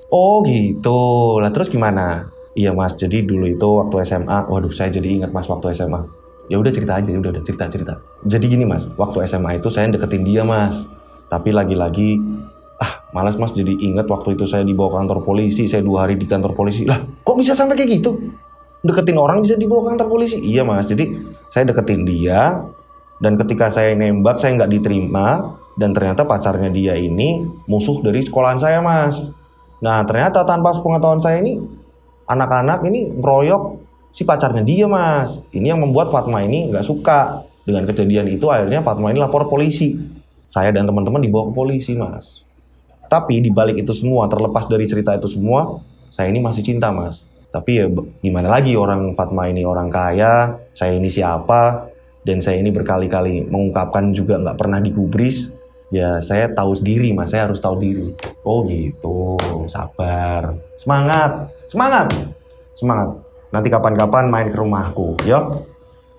Oh gitu. Lah terus gimana? Iya Mas, jadi dulu itu waktu SMA. Waduh, saya jadi ingat Mas waktu SMA. Ya udah cerita aja, udah cerita. Jadi gini Mas, waktu SMA itu saya deketin dia Mas. Tapi lagi-lagi malas Mas, jadi ingat waktu itu saya dibawa ke kantor polisi. Saya 2 hari di kantor polisi. Lah, kok bisa sampai kayak gitu? Deketin orang bisa dibawa ke kantor polisi? Iya Mas, jadi saya deketin dia. Dan ketika saya nembak, saya nggak diterima. Dan ternyata pacarnya dia ini musuh dari sekolahan saya Mas. Nah, ternyata tanpa sepengetahuan saya ini, anak-anak ini ngeroyok si pacarnya dia Mas. Ini yang membuat Fatma ini nggak suka. Dengan kejadian itu akhirnya Fatma ini lapor polisi. Saya dan teman-teman dibawa ke polisi Mas. Tapi di balik itu semua, terlepas dari cerita itu semua, saya ini masih cinta Mas. Tapi ya gimana lagi, orang Fatma ini orang kaya, saya ini siapa, dan saya ini berkali-kali mengungkapkan juga nggak pernah digubris. Ya saya tahu sendiri Mas, saya harus tahu diri. Oh gitu, sabar, semangat. Nanti kapan-kapan main ke rumahku, ya.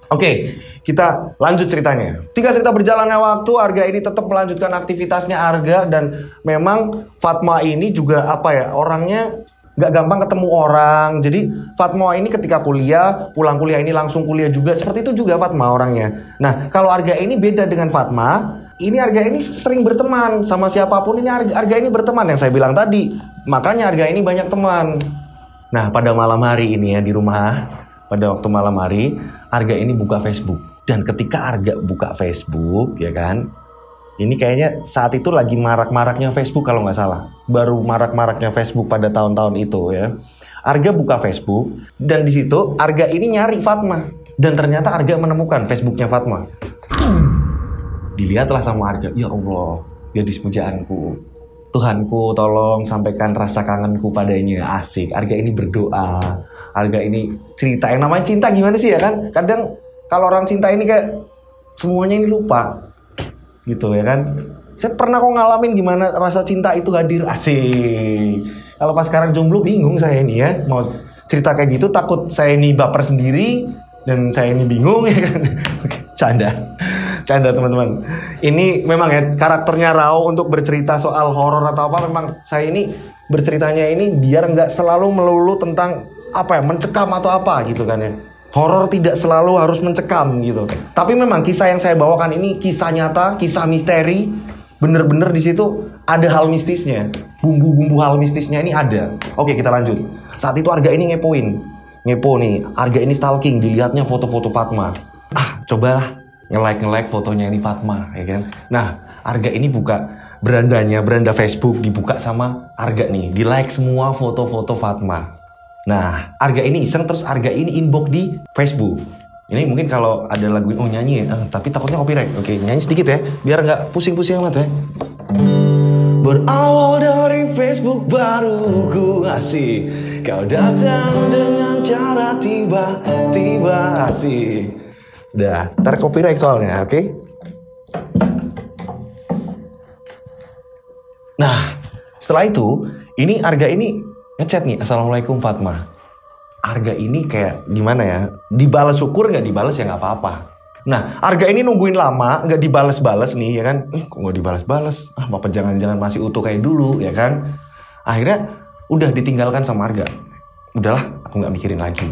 Oke, kita lanjut ceritanya. Singkat cerita berjalannya waktu, Arga ini tetap melanjutkan aktivitasnya Arga. Dan memang Fatma ini juga orangnya gak gampang ketemu orang. Jadi Fatma ini ketika kuliah, pulang kuliah ini langsung kuliah juga. Seperti itu juga Fatma orangnya. Nah, kalau Arga ini beda dengan Fatma. Ini Arga ini sering berteman sama siapapun. Ini Arga ini berteman, yang saya bilang tadi. Makanya Arga ini banyak teman. Nah, pada malam hari ini ya di rumah, pada waktu malam hari, Arga ini buka Facebook. Dan ketika Arga buka Facebook, ya kan, ini kayaknya saat itu lagi marak-maraknya Facebook kalau nggak salah. Baru marak-maraknya Facebook pada tahun-tahun itu ya. Arga buka Facebook, dan di situ Arga ini nyari Fatma. Dan ternyata Arga menemukan Facebooknya Fatma. Dilihatlah sama Arga, ya Allah, gadis pujaanku. Tuhanku, tolong sampaikan rasa kangenku padanya. Asik, Arga ini berdoa. Arga ini cerita, yang namanya cinta gimana sih ya kan? Kadang kalau orang cinta ini kayak semuanya ini lupa gitu ya kan. Saya pernah kok ngalamin gimana rasa cinta itu hadir. Asik. Kalau pas sekarang jomblo bingung saya ini ya. Mau cerita kayak gitu takut saya ini baper sendiri dan saya ini bingung ya kan. Canda teman-teman. Ini memang ya karakternya Rao untuk bercerita soal horor atau apa, memang saya ini berceritanya ini biar nggak selalu melulu tentang apa ya, mencekam atau apa gitu kan ya. Horor tidak selalu harus mencekam gitu. Tapi memang kisah yang saya bawakan ini kisah nyata, kisah misteri. Bener-bener di situ ada hal mistisnya. Bumbu-bumbu hal mistisnya ini ada. Oke, kita lanjut. Saat itu Arga ini ngepo nih. Arga ini stalking, dilihatnya foto-foto Fatma. Cobalah nge-like fotonya ini Fatma, ya kan. Nah, Arga ini buka beranda Facebook, dibuka sama Arga nih. Di-like semua foto-foto Fatma. Nah, Arga ini iseng, terus Arga ini inbox di Facebook. Ini mungkin kalau ada lagu nyanyi ya, tapi takutnya copyright. Oke, nyanyi sedikit ya, biar nggak pusing-pusing amat ya. Berawal dari Facebook baru ku asik, kau datang dengan cara tiba-tiba asik. Udah, ntar copyright soalnya, oke? Nah, setelah itu, ini Arga ini ngechat nih, Assalamualaikum Fatma. Arga ini kayak gimana ya, dibalas syukur nggak dibalas ya nggak apa-apa. Nah, Arga ini nungguin lama nggak dibalas-balas nih ya kan. Kok nggak dibalas-balas? Bapak jangan-jangan masih utuh kayak dulu ya kan. Akhirnya udah ditinggalkan sama Arga. Udahlah, aku nggak mikirin lagi.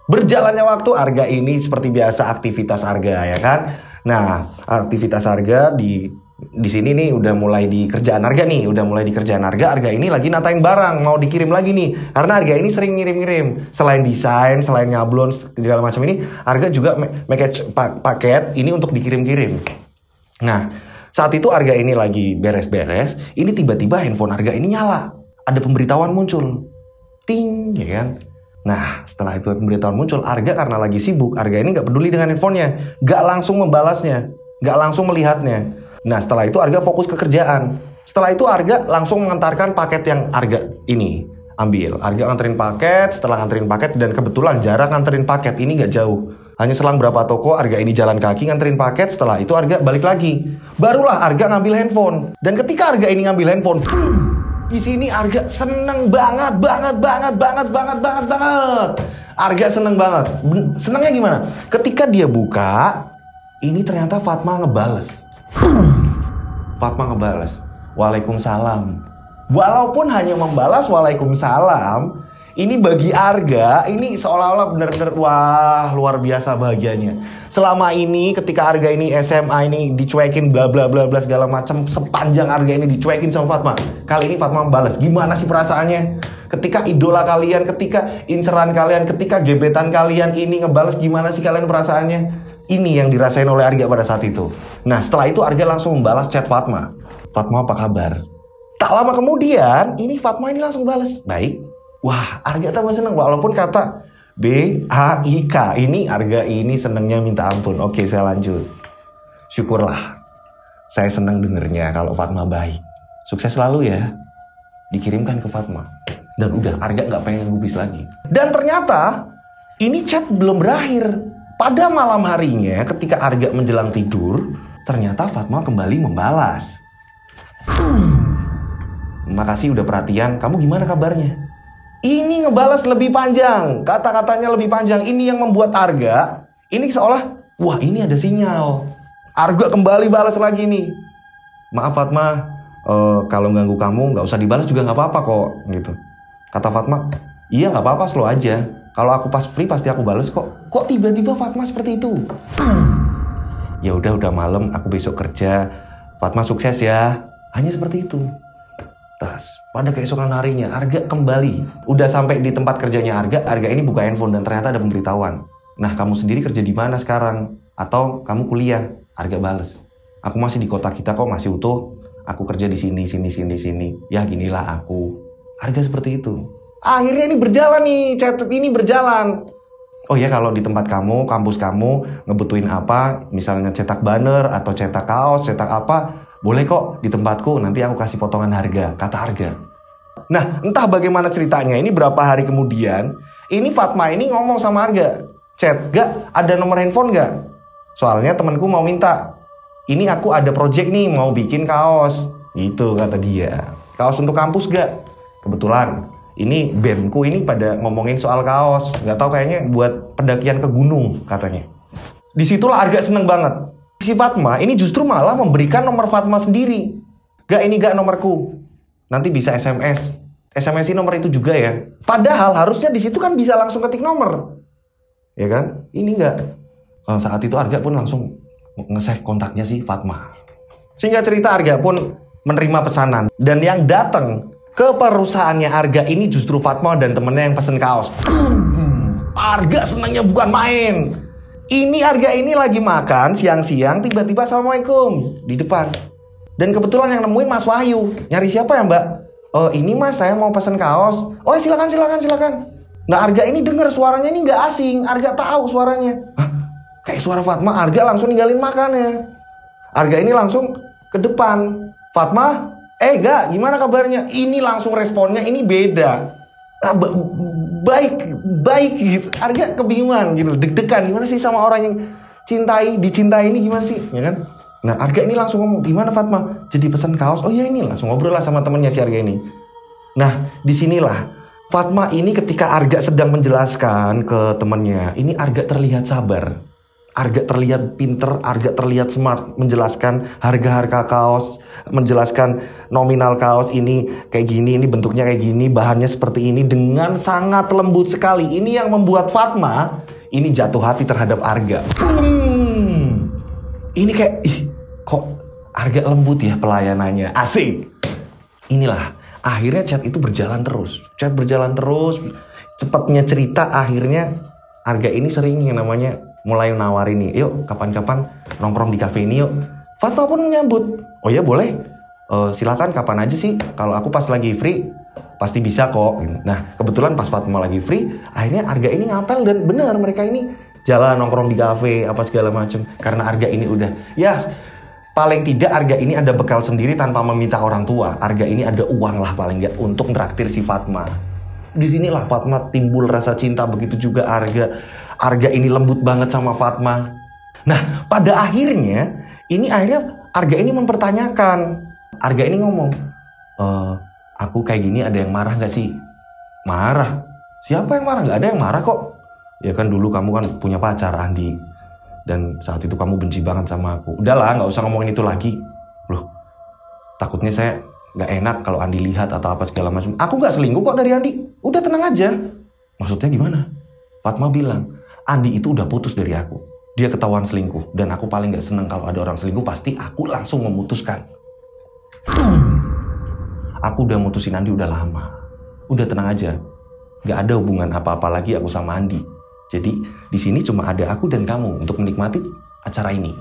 Berjalannya waktu, Arga ini seperti biasa aktivitas Arga ya kan. Nah, aktivitas Arga di sini nih udah mulai di kerjaan Arga nih, Arga ini lagi natain barang, mau dikirim lagi nih. Karena Arga ini sering ngirim-ngirim. Selain desain, selain nyablon segala macam ini, Arga juga package paket ini untuk dikirim-kirim. Nah, saat itu Arga ini lagi beres-beres, ini tiba-tiba handphone Arga ini nyala. Ada pemberitahuan muncul. Ting, ya kan? Nah, setelah itu pemberitahuan muncul, Arga karena lagi sibuk, Arga ini nggak peduli dengan handphonenya, nggak langsung membalasnya, nggak langsung melihatnya. Nah, setelah itu Arga fokus ke kerjaan. Setelah itu Arga langsung mengantarkan paket yang Arga ini ambil. Arga nganterin paket, setelah nganterin paket, dan kebetulan jarak nganterin paket ini nggak jauh. Hanya selang berapa toko, Arga ini jalan kaki nganterin paket, setelah itu Arga balik lagi. Barulah Arga ngambil handphone. Dan ketika Arga ini ngambil handphone, di sini Arga seneng banget. Arga seneng banget. Senengnya gimana? Ketika dia buka, ini ternyata Fatma ngebales. Waalaikumsalam. Walaupun hanya membalas Waalaikumsalam, ini bagi Arga ini seolah-olah benar-benar wah luar biasa bahagianya. Selama ini ketika Arga ini SMA ini dicuekin bla bla bla bla segala macam, sepanjang Arga ini dicuekin sama Fatma, kali ini Fatma membalas. Gimana sih perasaannya? Ketika idola kalian, ketika inceran kalian, ketika gebetan kalian ini ngebales, gimana sih kalian perasaannya? Ini yang dirasain oleh Arga pada saat itu. Nah, setelah itu Arga langsung membalas chat Fatma. Fatma, apa kabar? Tak lama kemudian, ini Fatma ini langsung balas, baik. Wah, Arga tambah seneng. Walaupun kata B-A-I-K, ini Arga ini senengnya minta ampun. Oke, saya lanjut. Syukurlah, saya seneng dengernya kalau Fatma baik. Sukses selalu ya. Dikirimkan ke Fatma. Dan udah, Arga nggak pengen gubris lagi. Dan ternyata, ini chat belum berakhir. Pada malam harinya ketika Arga menjelang tidur, ternyata Fatma kembali membalas. Makasih udah perhatian, kamu gimana kabarnya? Ini ngebalas lebih panjang, kata-katanya lebih panjang. Ini yang membuat Arga, ini seolah, wah ini ada sinyal. Arga kembali balas lagi nih. Maaf Fatma, kalau ganggu kamu nggak usah dibalas juga nggak apa-apa kok, gitu. Kata Fatma, iya nggak apa-apa, slow aja. Kalau aku pas free pasti aku balas kok. Kok tiba-tiba Fatma seperti itu? Ya udah malam, aku besok kerja. Fatma sukses ya. Hanya seperti itu. Tas, pada keesokan harinya Arga kembali. Udah sampai di tempat kerjanya Arga ini buka handphone dan ternyata ada pemberitahuan. Nah, kamu sendiri kerja di mana sekarang? Atau kamu kuliah, Arga bales. Aku masih di kota kita kok, masih utuh. Aku kerja di sini. Ya ginilah aku. Arga seperti itu. Akhirnya ini berjalan nih, chat ini berjalan. Oh ya, kalau di tempat kamu, kampus kamu ngebutuhin apa, misalnya cetak banner atau cetak kaos, cetak apa, boleh kok di tempatku, nanti aku kasih potongan harga, kata Arga. Nah, entah bagaimana ceritanya, ini berapa hari kemudian, ini Fatma ini ngomong sama Arga, chat, gak ada nomor handphone gak? Soalnya temanku mau minta, ini aku ada project nih, mau bikin kaos, gitu kata dia. Kaos untuk kampus gak? Kebetulan ini BEM-ku ini pada ngomongin soal kaos. Nggak tahu kayaknya buat pendakian ke gunung katanya. Disitulah Arga seneng banget. Si Fatma ini justru malah memberikan nomor Fatma sendiri. Gak, ini gak nomorku. Nanti bisa SMS. SMS-in nomor itu juga ya. Padahal harusnya di situ kan bisa langsung ketik nomor. Ya kan? Ini nggak. Saat itu Arga pun langsung nge-save kontaknya si Fatma. Sehingga cerita, Arga pun menerima pesanan. Dan yang datang ke perusahaannya Arga ini justru Fatma dan temennya yang pesen kaos. Arga senangnya bukan main. Ini Arga ini lagi makan siang-siang, tiba-tiba Assalamualaikum di depan. Dan kebetulan yang nemuin Mas Wahyu. Nyari siapa ya Mbak? Oh ini Mas, saya mau pesen kaos. Oh silakan. Nah Arga ini denger suaranya ini nggak asing. Arga tahu suaranya. Hah? Kayak suara Fatma. Arga langsung ninggalin makannya. Arga ini langsung ke depan. Fatma, gak, gimana kabarnya? Ini langsung responnya ini beda. Baik gitu. Arga kebingungan gitu, deg-degan. Gimana sih sama orang yang dicintai ini gimana sih? Ya kan? Nah, Arga ini langsung ngomong, gimana Fatma? Jadi pesan kaos? Oh iya ini, langsung ngobrol lah sama temennya si Arga ini. Nah, disinilah Fatma ini ketika Arga sedang menjelaskan ke temennya, ini Arga terlihat sabar. Arga terlihat pinter, Arga terlihat smart menjelaskan harga-harga kaos, menjelaskan nominal kaos ini kayak gini, ini bentuknya kayak gini, bahannya seperti ini dengan sangat lembut sekali. Ini yang membuat Fatma ini jatuh hati terhadap Arga. Ini kayak, kok Arga lembut ya pelayanannya, asik. Inilah, akhirnya chat itu berjalan terus. Cepatnya cerita akhirnya Arga ini sering yang namanya mulai nawarin nih, yuk kapan-kapan nongkrong di kafe ini yuk. Fatma pun menyambut, oh ya boleh, silakan kapan aja sih, kalau aku pas lagi free pasti bisa kok. Nah kebetulan pas Fatma lagi free, akhirnya Arga ini ngapel dan benar mereka ini jalan nongkrong di kafe apa segala macem. Karena Arga ini udah, ya paling tidak Arga ini ada bekal sendiri tanpa meminta orang tua. Arga ini ada uang lah paling nggak untuk traktir si Fatma. Disinilah Fatma timbul rasa cinta, begitu juga Arga. Arga ini lembut banget sama Fatma. Nah, pada akhirnya Arga ini mempertanyakan. Arga ini ngomong, aku kayak gini ada yang marah gak sih? Marah? Siapa yang marah? Gak ada yang marah kok. Ya kan dulu kamu kan punya pacar, Andi. Dan saat itu kamu benci banget sama aku. Udahlah, gak usah ngomongin itu lagi. Loh, takutnya saya gak enak kalau Andi lihat atau apa segala macam. Aku gak selingkuh kok dari Andi. Udah tenang aja. Maksudnya gimana? Fatma bilang, Andi itu udah putus dari aku. Dia ketahuan selingkuh. Dan aku paling gak seneng kalau ada orang selingkuh, pasti aku langsung memutuskan. Aku udah mutusin Andi udah lama. Udah tenang aja. Gak ada hubungan apa-apa lagi aku sama Andi. Jadi di sini cuma ada aku dan kamu untuk menikmati acara ini.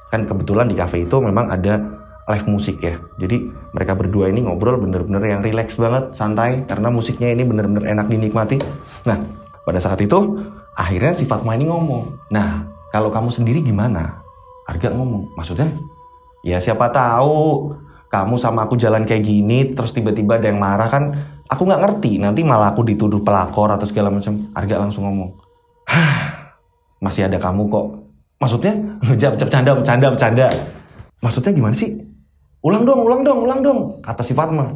Kan kebetulan di cafe itu memang ada live musik ya. Jadi mereka berdua ini ngobrol bener-bener yang relax banget, santai. Karena musiknya ini bener-bener enak dinikmati. Nah, pada saat itu akhirnya si Fatma ini ngomong, nah kalau kamu sendiri gimana? Arga ngomong, maksudnya? Ya siapa tahu kamu sama aku jalan kayak gini terus tiba-tiba ada yang marah kan aku nggak ngerti, nanti malah aku dituduh pelakor atau segala macam. Arga langsung ngomong, masih ada kamu kok. Maksudnya? Bercanda. Maksudnya gimana sih? Ulang dong, kata si Fatma.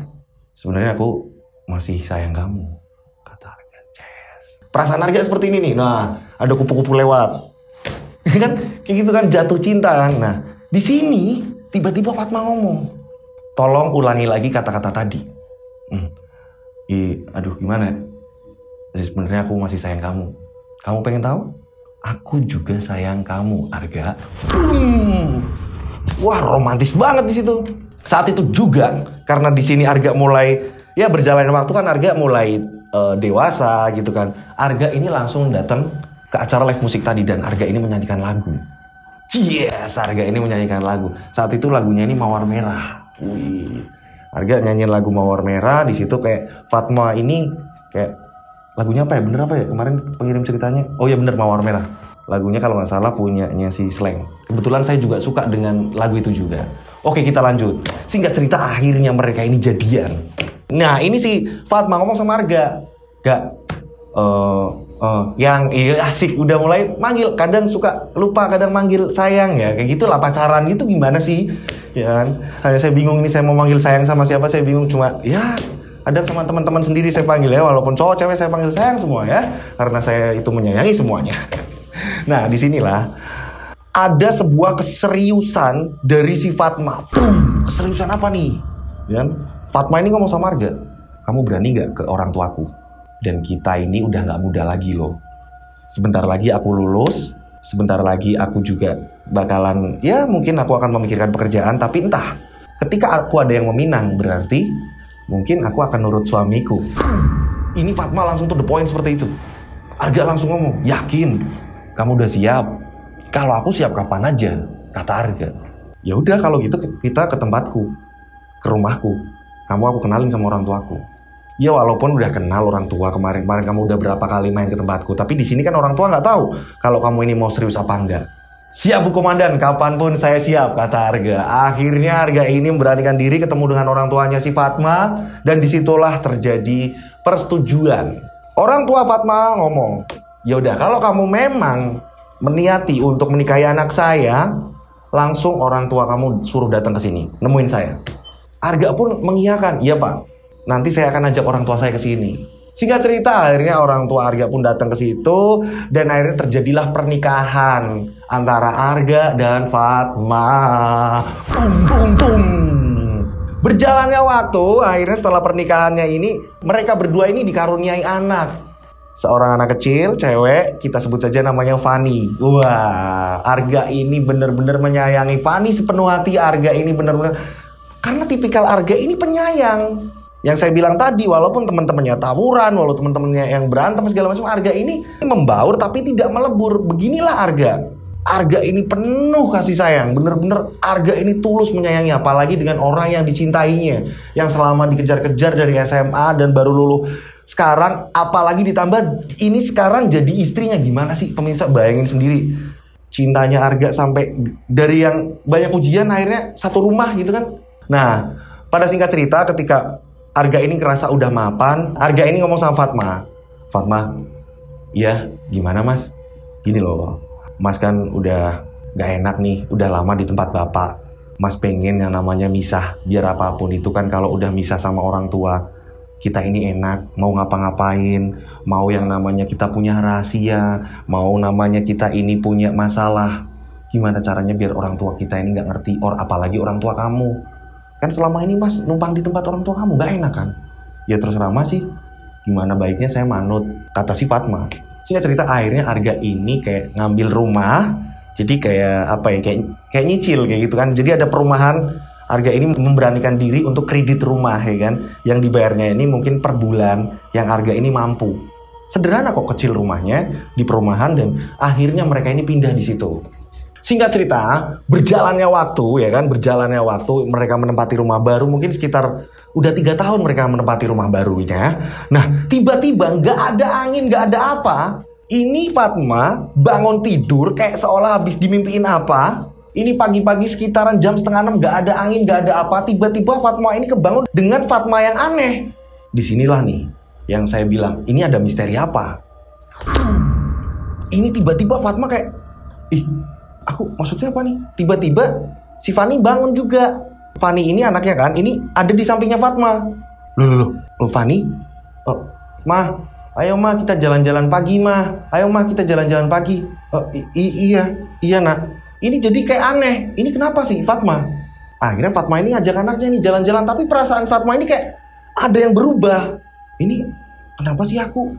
Sebenarnya aku masih sayang kamu, kata Arga. Perasaan Arga seperti ini nih. Nah, ada kupu-kupu lewat. Kan kayak gitu kan, jatuh cinta kan. Nah, di sini tiba-tiba Fatma ngomong, tolong ulangi lagi kata-kata tadi. Aduh gimana? Sebenarnya aku masih sayang kamu. Kamu pengen tahu? Aku juga sayang kamu, Arga. Wah, romantis banget di situ. Saat itu juga karena di sini Arga mulai berjalannya waktu kan Arga mulai dewasa gitu kan. Arga ini langsung datang ke acara live musik tadi dan Arga ini menyanyikan lagu. Yes, Arga ini menyanyikan lagu. Saat itu lagunya ini Mawar Merah. Wih. Arga nyanyiin lagu Mawar Merah. Di situ kayak Fatma ini kayak lagunya apa ya? Bener apa ya? Kemarin pengirim ceritanya. Oh ya bener, Mawar Merah. Lagunya kalau nggak salah punyanya si Slank. Kebetulan saya juga suka dengan lagu itu juga. Oke, kita lanjut. Singkat cerita, akhirnya mereka ini jadian. Nah, ini si Fatma ngomong sama Arga. Yang asik udah mulai manggil, kadang suka lupa, kadang manggil sayang ya, kayak gitulah pacaran gitu gimana sih, ya kan? Hanya saya bingung ini saya mau manggil sayang sama siapa, saya bingung, cuma ya ada sama teman-teman sendiri saya panggil ya, walaupun cowok cewek saya panggil sayang semua ya, karena saya itu menyayangi semuanya. Nah, disinilah ada sebuah keseriusan dari si Fatma. Keseriusan apa nih? Ya, Fatma ini ngomong sama Arga, kamu berani nggak ke orang tuaku? Dan kita ini udah gak muda lagi loh. Sebentar lagi aku lulus, sebentar lagi aku juga bakalan, ya mungkin aku akan memikirkan pekerjaan, tapi entah, ketika aku ada yang meminang, berarti mungkin aku akan nurut suamiku. Ini Fatma langsung to the point seperti itu. Arga langsung ngomong, yakin? Kamu udah siap? Kalau aku siap kapan aja, kata Arga. Ya udah kalau gitu kita ke tempatku, ke rumahku. Kamu aku kenalin sama orang tuaku. Ya walaupun udah kenal orang tua, kemarin kamu udah berapa kali main ke tempatku, tapi di sini kan orang tua nggak tahu kalau kamu ini mau serius apa enggak. Siap Bu Komandan, kapanpun saya siap, kata Arga. Akhirnya Arga ini memberanikan diri ketemu dengan orang tuanya si Fatma, dan disitulah terjadi persetujuan. Orang tua Fatma ngomong, ya udah kalau kamu memang meniati untuk menikahi anak saya, langsung orang tua kamu suruh datang ke sini, nemuin saya. Arga pun mengiyakan, iya Pak. Nanti saya akan ajak orang tua saya ke sini. Singkat cerita, akhirnya orang tua Arga pun datang ke situ, dan akhirnya terjadilah pernikahan antara Arga dan Fatma. Berjalannya waktu, akhirnya setelah pernikahannya ini, mereka berdua ini dikaruniai anak. Seorang anak kecil, cewek, kita sebut saja namanya Fani. Wah, Arga ini benar-benar menyayangi Fani sepenuh hati. Arga ini benar-benar, karena tipikal Arga ini penyayang. Yang saya bilang tadi, walaupun teman-temannya tawuran, walaupun teman-temannya yang berantem segala macam, Arga ini membaur tapi tidak melebur. Beginilah Arga. Arga ini penuh kasih sayang. Bener-bener Arga ini tulus menyayangi, apalagi dengan orang yang dicintainya, yang selama dikejar-kejar dari SMA dan baru lulus. Sekarang apalagi ditambah ini sekarang jadi istrinya. Gimana sih pemirsa, bayangin sendiri. Cintanya Arga sampai dari yang banyak ujian akhirnya satu rumah gitu kan. Nah, pada singkat cerita, ketika Arga ini ngerasa udah mapan, Arga ini ngomong sama Fatma. Fatma, iya gimana mas? Gini loh, mas kan udah gak enak nih, udah lama di tempat bapak. Mas pengen yang namanya misah, biar apapun itu kan kalau udah misah sama orang tua, kita ini enak, mau ngapa-ngapain, mau yang namanya kita punya rahasia, mau namanya kita ini punya masalah. Gimana caranya biar orang tua kita ini gak ngerti, apalagi orang tua kamu. Kan selama ini mas numpang di tempat orang tua kamu, gak enak kan? Ya terserah mas sih, gimana baiknya saya manut, kata si Fatma. Singkat cerita, akhirnya Arga ini kayak ngambil rumah, jadi kayak apa ya, kayak nyicil kayak gitu kan. Jadi ada perumahan, Arga ini memberanikan diri untuk kredit rumah ya kan, yang dibayarnya ini mungkin per bulan, yang Arga ini mampu. Sederhana kok kecil rumahnya di perumahan, dan akhirnya mereka ini pindah di situ. Singkat cerita, berjalannya waktu ya kan, mereka menempati rumah baru, mungkin sekitar udah 3 tahun mereka menempati rumah barunya. Nah, tiba-tiba nggak ada angin, nggak ada apa. Ini Fatma bangun tidur kayak seolah habis dimimpiin apa. Ini pagi-pagi sekitaran jam 5:30, nggak ada angin, nggak ada apa. Tiba-tiba Fatma ini kebangun dengan Fatma yang aneh. Disinilah nih yang saya bilang, ini ada misteri apa. Ini tiba-tiba Fatma kayak, aku maksudnya apa nih? Tiba-tiba si Fani bangun juga. Fani ini anaknya kan, ini ada di sampingnya Fatma. Loh, Fani? Oh, Ma, ayo Ma kita jalan-jalan pagi Ma. Ayo Ma kita jalan-jalan pagi. Iya nak. Ini jadi kayak aneh. Ini kenapa sih Fatma? Akhirnya Fatma ini ngajak anaknya nih jalan-jalan, tapi perasaan Fatma ini kayak ada yang berubah. Ini kenapa sih aku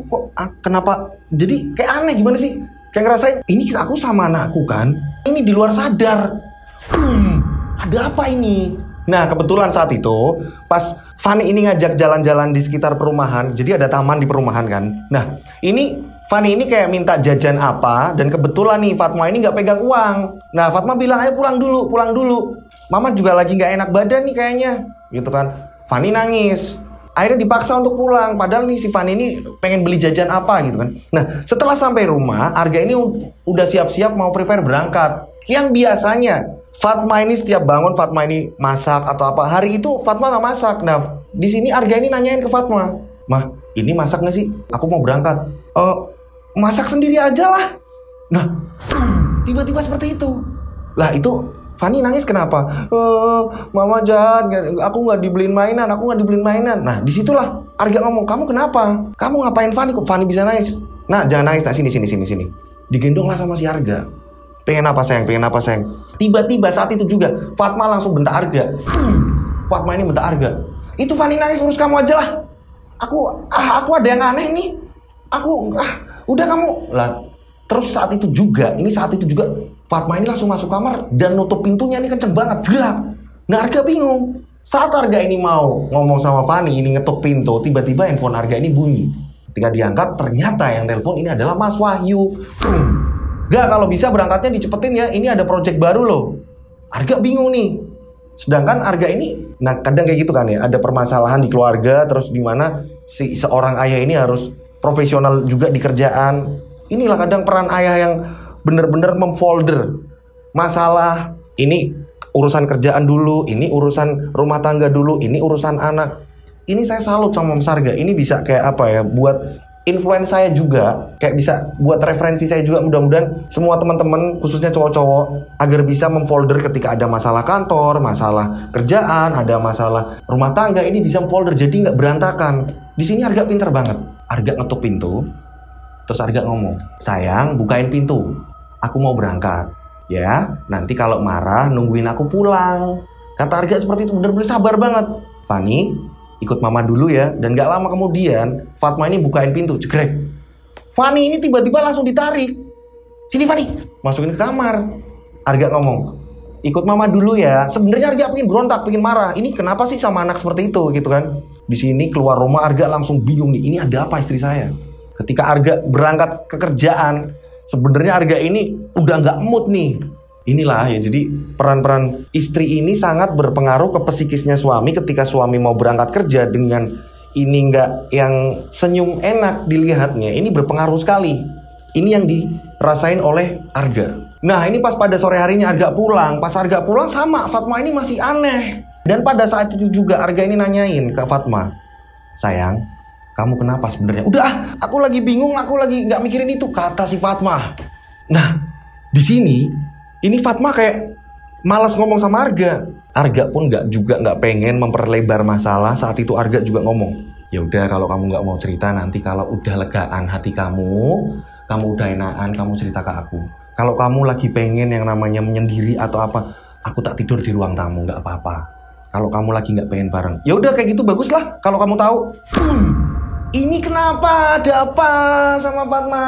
kok kenapa jadi kayak aneh, gimana sih? Kayak ngerasain, ini aku sama anakku kan, ini di luar sadar. Ada apa ini? Nah, kebetulan saat itu pas Fani ini ngajak jalan-jalan di sekitar perumahan, jadi ada taman di perumahan kan. Nah, ini Fani ini kayak minta jajan apa, dan kebetulan nih Fatma ini nggak pegang uang. Nah, Fatma bilang, ayo pulang dulu, pulang dulu. Mama juga lagi nggak enak badan nih kayaknya, gitu kan. Fani nangis. Akhirnya dipaksa untuk pulang, padahal nih si Fani ini pengen beli jajan apa gitu kan. Nah, setelah sampai rumah, Arga ini udah siap-siap mau prepare berangkat. Yang biasanya Fatma ini setiap bangun, Fatma ini masak atau apa. Hari itu Fatma nggak masak. Nah, di sini Arga ini nanyain ke Fatma, "Mah, ini masak nggak sih? Aku mau berangkat." Masak sendiri aja lah. Nah, tiba-tiba seperti itu. Lah itu Fani nangis kenapa? Mama jahat, aku nggak dibeliin mainan, aku nggak dibeliin mainan. Nah, disitulah Arga ngomong, kamu kenapa? Kamu ngapain Fani? Kok Fani bisa nangis? Nah, jangan nangis. Nah, sini. Digendonglah sama si Arga. Pengen apa sayang? Tiba-tiba saat itu juga Fatma langsung bentak Arga. Fatma ini bentak Arga. Itu Fani nangis, urus kamu aja lah. Aku ada yang aneh nih. Udah kamu lah. Terus saat itu juga Fatma ini langsung masuk kamar dan nutup pintunya ini kenceng banget, gelap. Nah, Arga bingung. Saat Arga ini mau ngomong sama Fani, ini ngetuk pintu, tiba-tiba handphone Arga ini bunyi. Ketika diangkat, ternyata yang telepon ini adalah Mas Wahyu. Gak, kalau bisa berangkatnya dicepetin ya, ini ada project baru loh. Arga bingung nih. Sedangkan Arga ini, nah kadang kayak gitu kan ya, ada permasalahan di keluarga, terus dimana si seorang ayah ini harus profesional juga di kerjaan. Inilah kadang peran ayah yang bener-bener memfolder masalah. Ini urusan kerjaan dulu, ini urusan rumah tangga dulu, ini urusan anak. Ini saya salut sama Mas Arga. Ini bisa kayak apa ya, buat influence saya juga, kayak bisa buat referensi saya juga. Mudah-mudahan semua teman-teman, khususnya cowok-cowok, agar bisa memfolder ketika ada masalah kantor, masalah kerjaan, ada masalah rumah tangga, ini bisa memfolder jadi nggak berantakan. Di sini Arga pinter banget. Arga ngetuk pintu, terus Arga ngomong, sayang bukain pintu, aku mau berangkat ya, nanti kalau marah nungguin aku pulang. Kata Arga seperti itu, bener-bener sabar banget. Fani, ikut mama dulu ya. Dan gak lama kemudian Fatma ini bukain pintu, jegrek. Fani ini tiba-tiba langsung ditarik. Sini Fani, masukin ke kamar. Arga ngomong, ikut mama dulu ya. Sebenarnya Arga pengen berontak, pengen marah. Ini kenapa sih sama anak seperti itu gitu kan. Di sini keluar rumah Arga langsung bingung nih, ini ada apa istri saya. Ketika Arga berangkat ke kerjaan, sebenarnya Arga ini udah nggak mood nih. Inilah ya, jadi peran-peran istri ini sangat berpengaruh ke psikisnya suami. Ketika suami mau berangkat kerja dengan ini nggak yang senyum enak dilihatnya, ini berpengaruh sekali. Ini yang dirasain oleh Arga. Nah, ini pas pada sore harinya Arga pulang. Pas Arga pulang sama Fatma ini masih aneh. Dan pada saat itu juga Arga ini nanyain ke Fatma, sayang, kamu kenapa sebenarnya? Udah, aku lagi bingung, aku lagi nggak mikirin itu, kata si Fatma. Nah, di sini ini Fatma kayak malas ngomong sama Arga. Arga pun nggak pengen memperlebar masalah. Saat itu Arga juga ngomong, ya udah kalau kamu nggak mau cerita, nanti kalau udah legaan hati kamu udah enakan, kamu cerita ke aku. Kalau kamu lagi pengen yang namanya menyendiri atau apa, aku tak tidur di ruang tamu, nggak apa-apa. Kalau kamu lagi nggak pengen bareng, ya udah kayak gitu bagus lah. Kalau kamu tahu. Ini kenapa? Ada apa sama Fatma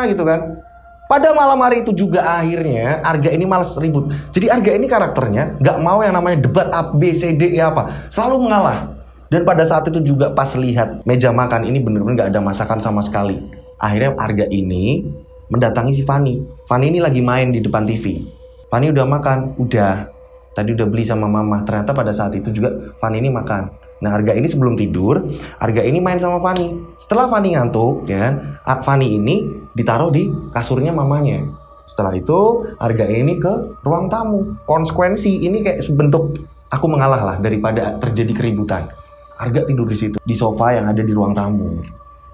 gitu kan? Pada malam hari itu juga akhirnya Arga ini malas ribut. Jadi Arga ini karakternya nggak mau yang namanya debat A, B, C, D, ya apa. Selalu mengalah. Dan pada saat itu juga pas lihat meja makan ini bener-bener nggak ada masakan sama sekali. Akhirnya Arga ini mendatangi si Fani. Fani ini lagi main di depan TV. Fani udah makan, udah. Tadi udah beli sama mama. Ternyata pada saat itu juga Fani ini makan. Nah, Arga ini sebelum tidur, Arga ini main sama Fani. Setelah Fani ngantuk, ya, Fani ini ditaruh di kasurnya mamanya. Setelah itu, Arga ini ke ruang tamu. Konsekuensi ini kayak sebentuk aku mengalah lah daripada terjadi keributan. Arga tidur di situ, di sofa yang ada di ruang tamu.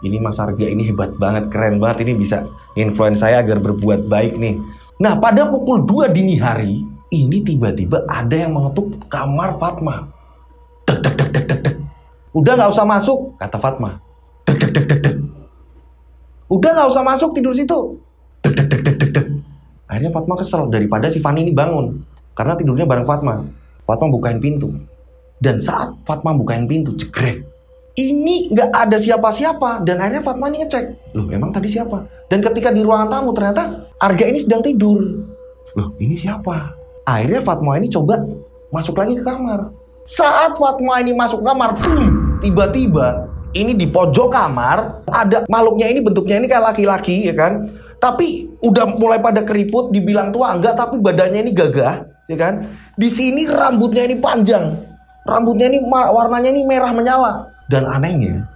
Ini Mas Arga ini hebat banget, keren banget. Ini bisa influence saya agar berbuat baik nih. Nah, pada pukul 2 dini hari, ini tiba-tiba ada yang mengetuk kamar Fatma. Dek, dek, dek, dek, dek, dek. Udah nggak usah masuk, kata Fatma. Dek, dek, dek, dek, dek. Udah nggak usah masuk, tidur situ. Dek, dek, dek, dek, dek, dek. Akhirnya Fatma kesel daripada si Fani ini bangun. Karena tidurnya bareng Fatma. Fatma bukain pintu. Dan saat Fatma bukain pintu, jegrek. Ini nggak ada siapa-siapa. Dan akhirnya Fatma ini ngecek. Loh, emang tadi siapa? Dan ketika di ruangan tamu, ternyata Arga ini sedang tidur. Loh, ini siapa? Akhirnya Fatma ini coba masuk lagi ke kamar. Saat Fatma ini masuk kamar, boom, tiba-tiba ini di pojok kamar ada makhluknya ini, bentuknya ini kayak laki-laki ya kan. Tapi udah mulai pada keriput, dibilang tua enggak, tapi badannya ini gagah ya kan. Di sini rambutnya ini panjang. Rambutnya ini warnanya ini merah menyala. Dan anehnya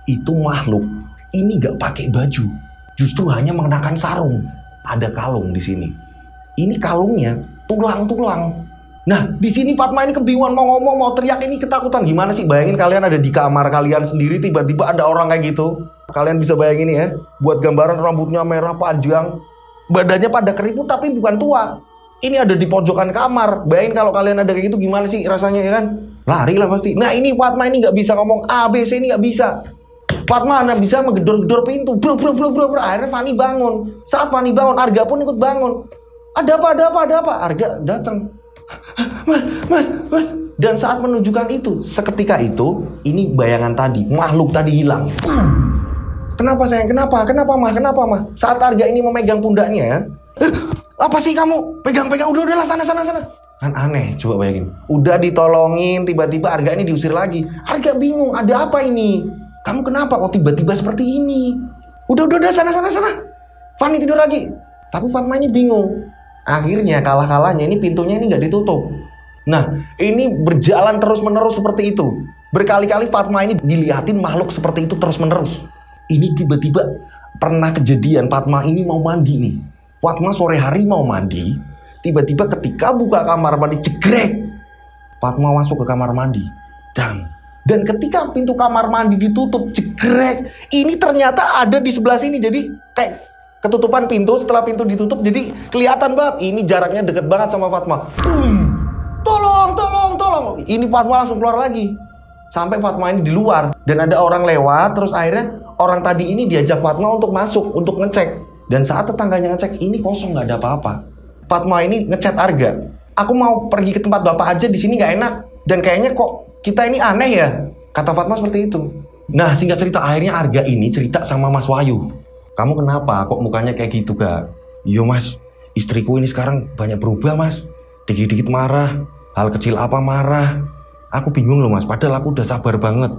itu makhluk ini nggak pakai baju, justru hanya mengenakan sarung. Ada kalung di sini. Ini kalungnya tulang-tulang. Nah, di sini Fatma ini kebingungan mau ngomong, mau teriak, ini ketakutan. Gimana sih? Bayangin kalian ada di kamar kalian sendiri, tiba-tiba ada orang kayak gitu. Kalian bisa bayangin ya, buat gambaran rambutnya merah panjang, badannya pada keriput tapi bukan tua. Ini ada di pojokan kamar. Bayangin kalau kalian ada kayak gitu gimana sih rasanya ya kan? Lari lah pasti. Nah, ini Fatma ini nggak bisa ngomong A, B, C, ini nggak bisa. Fatma nggak bisa menggedor-gedor pintu. Bro. Akhirnya Fani bangun. Saat Fani bangun, Arga pun ikut bangun. Ada apa? Arga datang. Mas. Dan saat menunjukkan itu, seketika itu, ini bayangan tadi, makhluk tadi hilang. Kenapa sayang? Kenapa mah? Saat Arga ini memegang pundaknya, apa sih kamu? Pegang, udahlah sana. Kan aneh, coba bayangin. Udah ditolongin, tiba-tiba Arga ini diusir lagi. Arga bingung, ada apa ini? Kamu kenapa kok tiba-tiba seperti ini? Udah sana. Fani tidur lagi. Tapi Fatma ini bingung. Akhirnya kalah-kalahnya ini pintunya ini nggak ditutup. Nah, ini berjalan terus-menerus seperti itu. Berkali-kali Fatma ini dilihatin makhluk seperti itu terus-menerus. Ini tiba-tiba pernah kejadian Fatma ini mau mandi nih. Fatma sore hari mau mandi. Tiba-tiba ketika buka kamar mandi, jegrek. Fatma masuk ke kamar mandi. Dan ketika pintu kamar mandi ditutup, jegrek. Ini ternyata ada di sebelah sini. Jadi kayak ketutupan pintu, setelah pintu ditutup jadi kelihatan banget. Ini jaraknya deket banget sama Fatma. Tolong. Ini Fatma langsung keluar lagi. Sampai Fatma ini di luar. Dan ada orang lewat, terus akhirnya orang tadi ini diajak Fatma untuk masuk, untuk ngecek. Dan saat tetangganya ngecek, ini kosong, nggak ada apa-apa. Fatma ini ngechat Arga. Aku mau pergi ke tempat bapak aja, di sini nggak enak. Dan kayaknya kok kita ini aneh ya. Kata Fatma seperti itu. Nah, singkat cerita, akhirnya Arga ini cerita sama Mas Wahyu. Kamu kenapa? Kok mukanya kayak gitu, Kak? Iya, Mas. Istriku ini sekarang banyak berubah, Mas. Dikit-dikit marah. Hal kecil apa marah. Aku bingung loh, Mas. Padahal aku udah sabar banget.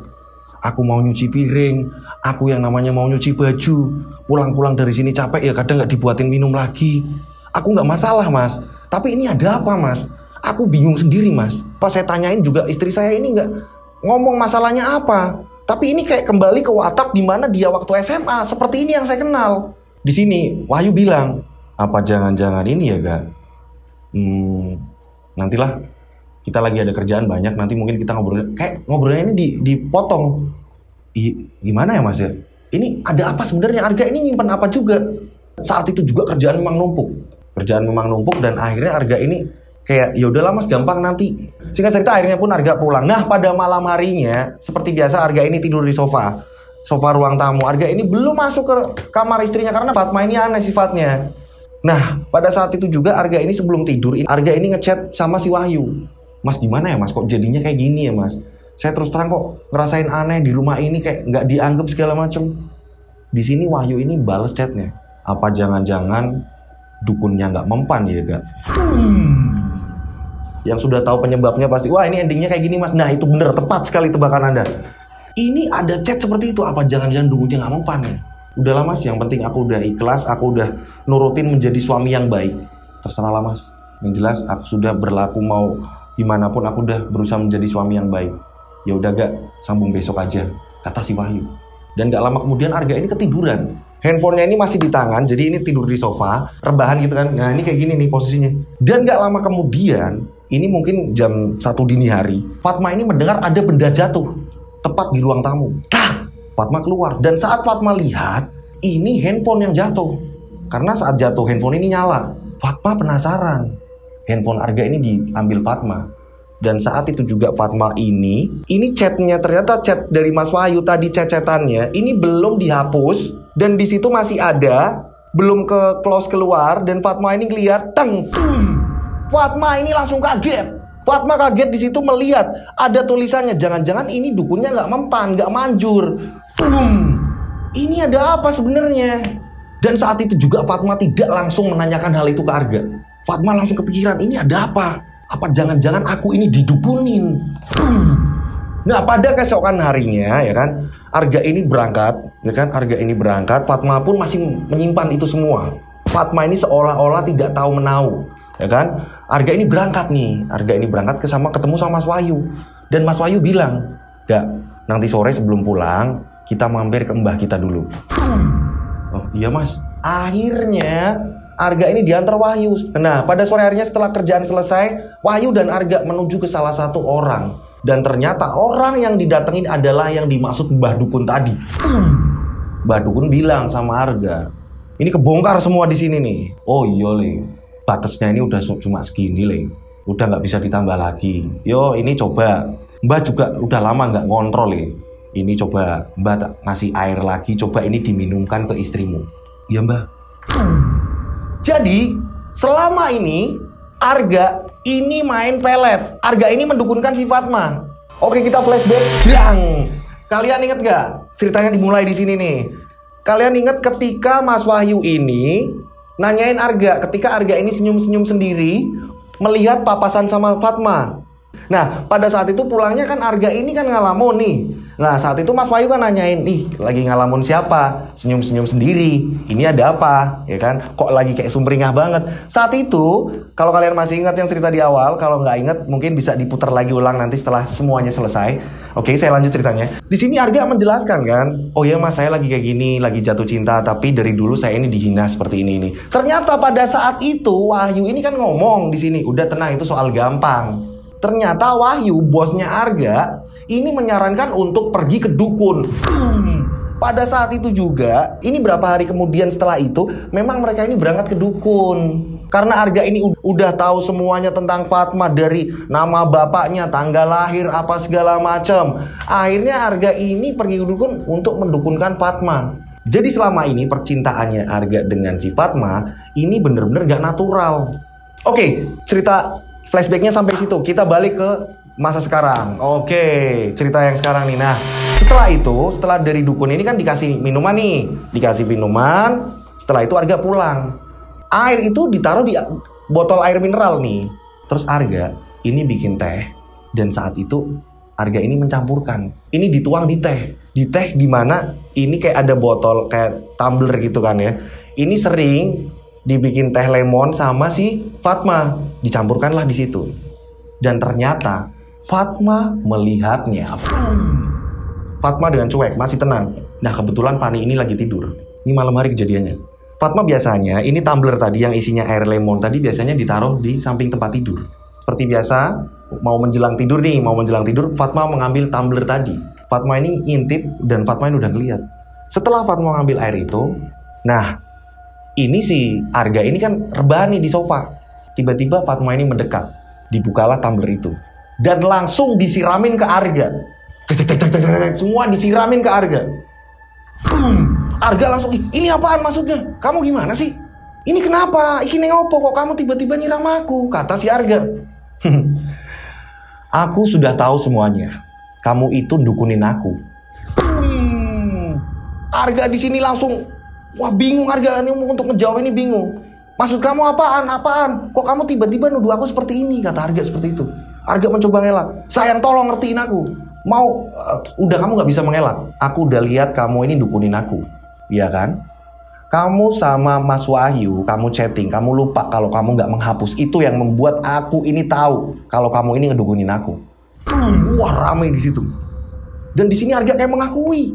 Aku mau nyuci piring. Aku yang namanya mau nyuci baju. Pulang-pulang dari sini capek ya, kadang nggak dibuatin minum lagi. Aku nggak masalah, Mas. Tapi ini ada apa, Mas? Aku bingung sendiri, Mas. Pas saya tanyain juga istri saya ini nggak ngomong masalahnya apa. Tapi ini kayak kembali ke watak di mana dia waktu SMA. Seperti ini yang saya kenal. Di sini Wahyu bilang, apa jangan-jangan ini ya, Kak? Nantilah. Kita lagi ada kerjaan banyak. Nanti mungkin kita ngobrolnya ini dipotong. Gimana ya, Mas ya? Ini ada apa sebenarnya? Arga ini nyimpan apa juga? Saat itu juga kerjaan memang numpuk dan akhirnya Arga ini kayak ya udahlah Mas, gampang nanti. Singkat cerita akhirnya pun Arga pulang. Nah, pada malam harinya seperti biasa Arga ini tidur di sofa ruang tamu. Arga ini belum masuk ke kamar istrinya karena Fatma ini aneh sifatnya. Nah, pada saat itu juga Arga ini sebelum tidur, Arga ini ngechat sama si Wahyu. Mas, gimana ya Mas, kok jadinya kayak gini ya Mas? Saya terus terang kok ngerasain aneh di rumah ini, kayak nggak dianggap segala macem. Di sini Wahyu ini bales chatnya. Apa jangan-jangan dukunnya nggak mempan ya, Kak? Yang sudah tahu penyebabnya pasti, wah ini endingnya kayak gini Mas. Nah, itu bener, tepat sekali tebakan Anda. Ini ada chat seperti itu, apa jangan-jangan dukunnya nggak mempan ya? Udahlah Mas, yang penting aku udah ikhlas, aku udah nurutin menjadi suami yang baik. Terserahlah Mas. Yang jelas aku sudah berlaku mau gimana pun, aku udah berusaha menjadi suami yang baik. Ya udah Gak, sambung besok aja, kata si Wahyu. Dan gak lama kemudian Arga ini ketiduran. Handphonenya ini masih di tangan, jadi ini tidur di sofa, rebahan gitu kan. Nah ini kayak gini nih posisinya. Dan gak lama kemudian, ini mungkin jam 1 dini hari, Fatma ini mendengar ada benda jatuh, tepat di ruang tamu. Fatma keluar, dan saat Fatma lihat, ini handphone yang jatuh. Karena saat jatuh handphone ini nyala. Fatma penasaran. Handphone Arga ini diambil Fatma. Dan saat itu juga Fatma ini chatnya ternyata chat dari Mas Wahyu tadi, chat-chatannya ini belum dihapus. Dan di situ masih ada, belum ke close keluar. Dan Fatma ini ngeliat, Fatma ini langsung kaget. Fatma kaget di situ melihat ada tulisannya, jangan-jangan ini dukunnya nggak mempan, nggak manjur. Ini ada apa sebenarnya? Dan saat itu juga Fatma tidak langsung menanyakan hal itu ke Arga. Fatma langsung kepikiran, ini ada apa? Apa jangan-jangan aku ini didukunin? Nah, pada keesokan harinya, ya kan, Arga ini berangkat, ya kan, Arga ini berangkat. Fatma pun masih menyimpan itu semua. Fatma ini seolah-olah tidak tahu menau, ya kan. Arga ini berangkat nih, Arga ini berangkat ketemu sama Mas Wahyu. Dan Mas Wahyu bilang, "Gak, nanti sore sebelum pulang kita mampir ke mbah kita dulu." Oh iya Mas. Akhirnya Arga ini diantar Wahyu. Nah, pada sore harinya setelah kerjaan selesai, Wahyu dan Arga menuju ke salah satu orang. Dan ternyata orang yang didatengin adalah yang dimaksud Mbah Dukun tadi. Mbah Dukun bilang sama Arga, "Ini kebongkar semua di sini nih." "Oh iya Le, batasnya ini udah cuma segini Le, udah nggak bisa ditambah lagi. Yo ini coba, Mbah juga udah lama nggak ngontrol Le. Ini coba Mbah tak ngasih air lagi, coba ini diminumkan ke istrimu." "Iya Mbah." Jadi selama ini Arga ini main pelet. Arga ini mendukunkan si Fatma. Oke, kita flashback. Siang. Kalian inget gak? Ceritanya dimulai di sini nih. Kalian inget ketika Mas Wahyu ini nanyain Arga, ketika Arga ini senyum-senyum sendiri melihat papasan sama Fatma. Nah, pada saat itu pulangnya kan Arga ini kan ngalamun nih. Nah, saat itu Mas Wahyu kan nanyain, "Nih, lagi ngalamun siapa? Senyum-senyum sendiri. Ini ada apa?" Ya kan? Kok lagi kayak sumringah banget. Saat itu, kalau kalian masih ingat yang cerita di awal, kalau nggak ingat mungkin bisa diputar lagi ulang nanti setelah semuanya selesai. Oke, saya lanjut ceritanya. Di sini Arga menjelaskan kan, "Oh ya Mas, saya lagi kayak gini, lagi jatuh cinta, tapi dari dulu saya ini dihina seperti ini." Ternyata pada saat itu Wahyu ini kan ngomong di sini, "Udah tenang, itu soal gampang." Ternyata Wahyu, bosnya Arga, ini menyarankan untuk pergi ke dukun. Pada saat itu juga, ini berapa hari kemudian setelah itu, memang mereka ini berangkat ke dukun. Karena Arga ini udah tahu semuanya tentang Fatma, dari nama bapaknya, tanggal lahir, apa segala macam. Akhirnya Arga ini pergi ke dukun untuk mendukunkan Fatma. Jadi selama ini percintaannya Arga dengan si Fatma ini bener-bener gak natural. Oke, cerita flashbacknya sampai situ. Kita balik ke masa sekarang. Oke, cerita yang sekarang nih. Nah, setelah itu, setelah dari dukun ini kan dikasih minuman nih. Dikasih minuman, setelah itu Arga pulang. Air itu ditaruh di botol air mineral nih. Terus Arga ini bikin teh. Dan saat itu Arga ini mencampurkan. Ini dituang di teh. Di teh dimana ini kayak ada botol, kayak tumbler gitu kan ya. Ini sering dibikin teh lemon sama si Fatma, dicampurkanlah di situ. Dan ternyata Fatma melihatnya. Fatma dengan cuek, masih tenang. Nah, kebetulan Fani ini lagi tidur. Ini malam hari kejadiannya. Fatma biasanya, ini tumbler tadi yang isinya air lemon tadi biasanya ditaruh di samping tempat tidur. Seperti biasa, mau menjelang tidur nih, Fatma mengambil tumbler tadi. Fatma ini ngintip dan Fatma ini udah ngeliat. Setelah Fatma mengambil air itu, nah, ini si Arga ini kan rebahan nih di sofa. Tiba-tiba Fatma ini mendekat. Dibukalah tumbler itu. Dan langsung disiramin ke Arga. Semua disiramin ke Arga. Arga langsung, "Ini apaan maksudnya? Kamu gimana sih? Ini kenapa? Ini ngopo kok kamu tiba-tiba nyiram aku?" Kata si Arga. "Aku sudah tahu semuanya. Kamu itu dukunin aku." Arga di sini langsung, wah bingung Arga ini untuk ngejawab, ini bingung. "Maksud kamu apaan? Kok kamu tiba-tiba nuduh aku seperti ini?" Kata Arga seperti itu. Arga mencoba ngelak. "Sayang, tolong ngertiin aku. Udah kamu gak bisa mengelak. Aku udah lihat kamu ini dukunin aku. Iya kan? Kamu sama Mas Wahyu, kamu chatting, kamu lupa kalau kamu gak menghapus. Itu yang membuat aku ini tahu kalau kamu ini ngedukunin aku." Wah, ramai di situ. Dan di sini Arga kayak mengakui.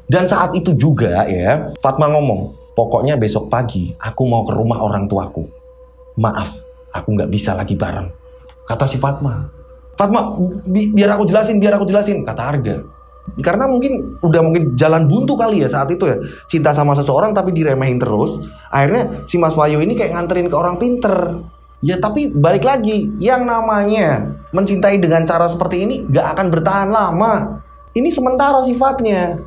Dan saat itu juga ya, Fatma ngomong, "Pokoknya besok pagi aku mau ke rumah orang tuaku. Maaf, aku nggak bisa lagi bareng." Kata si Fatma. "Fatma, biar aku jelasin, kata Arga. Karena mungkin jalan buntu kali ya saat itu ya. Cinta sama seseorang tapi diremehin terus. Akhirnya si Mas Wahyu ini kayak nganterin ke orang pinter. Ya tapi balik lagi, yang namanya mencintai dengan cara seperti ini nggak akan bertahan lama. Ini sementara sifatnya.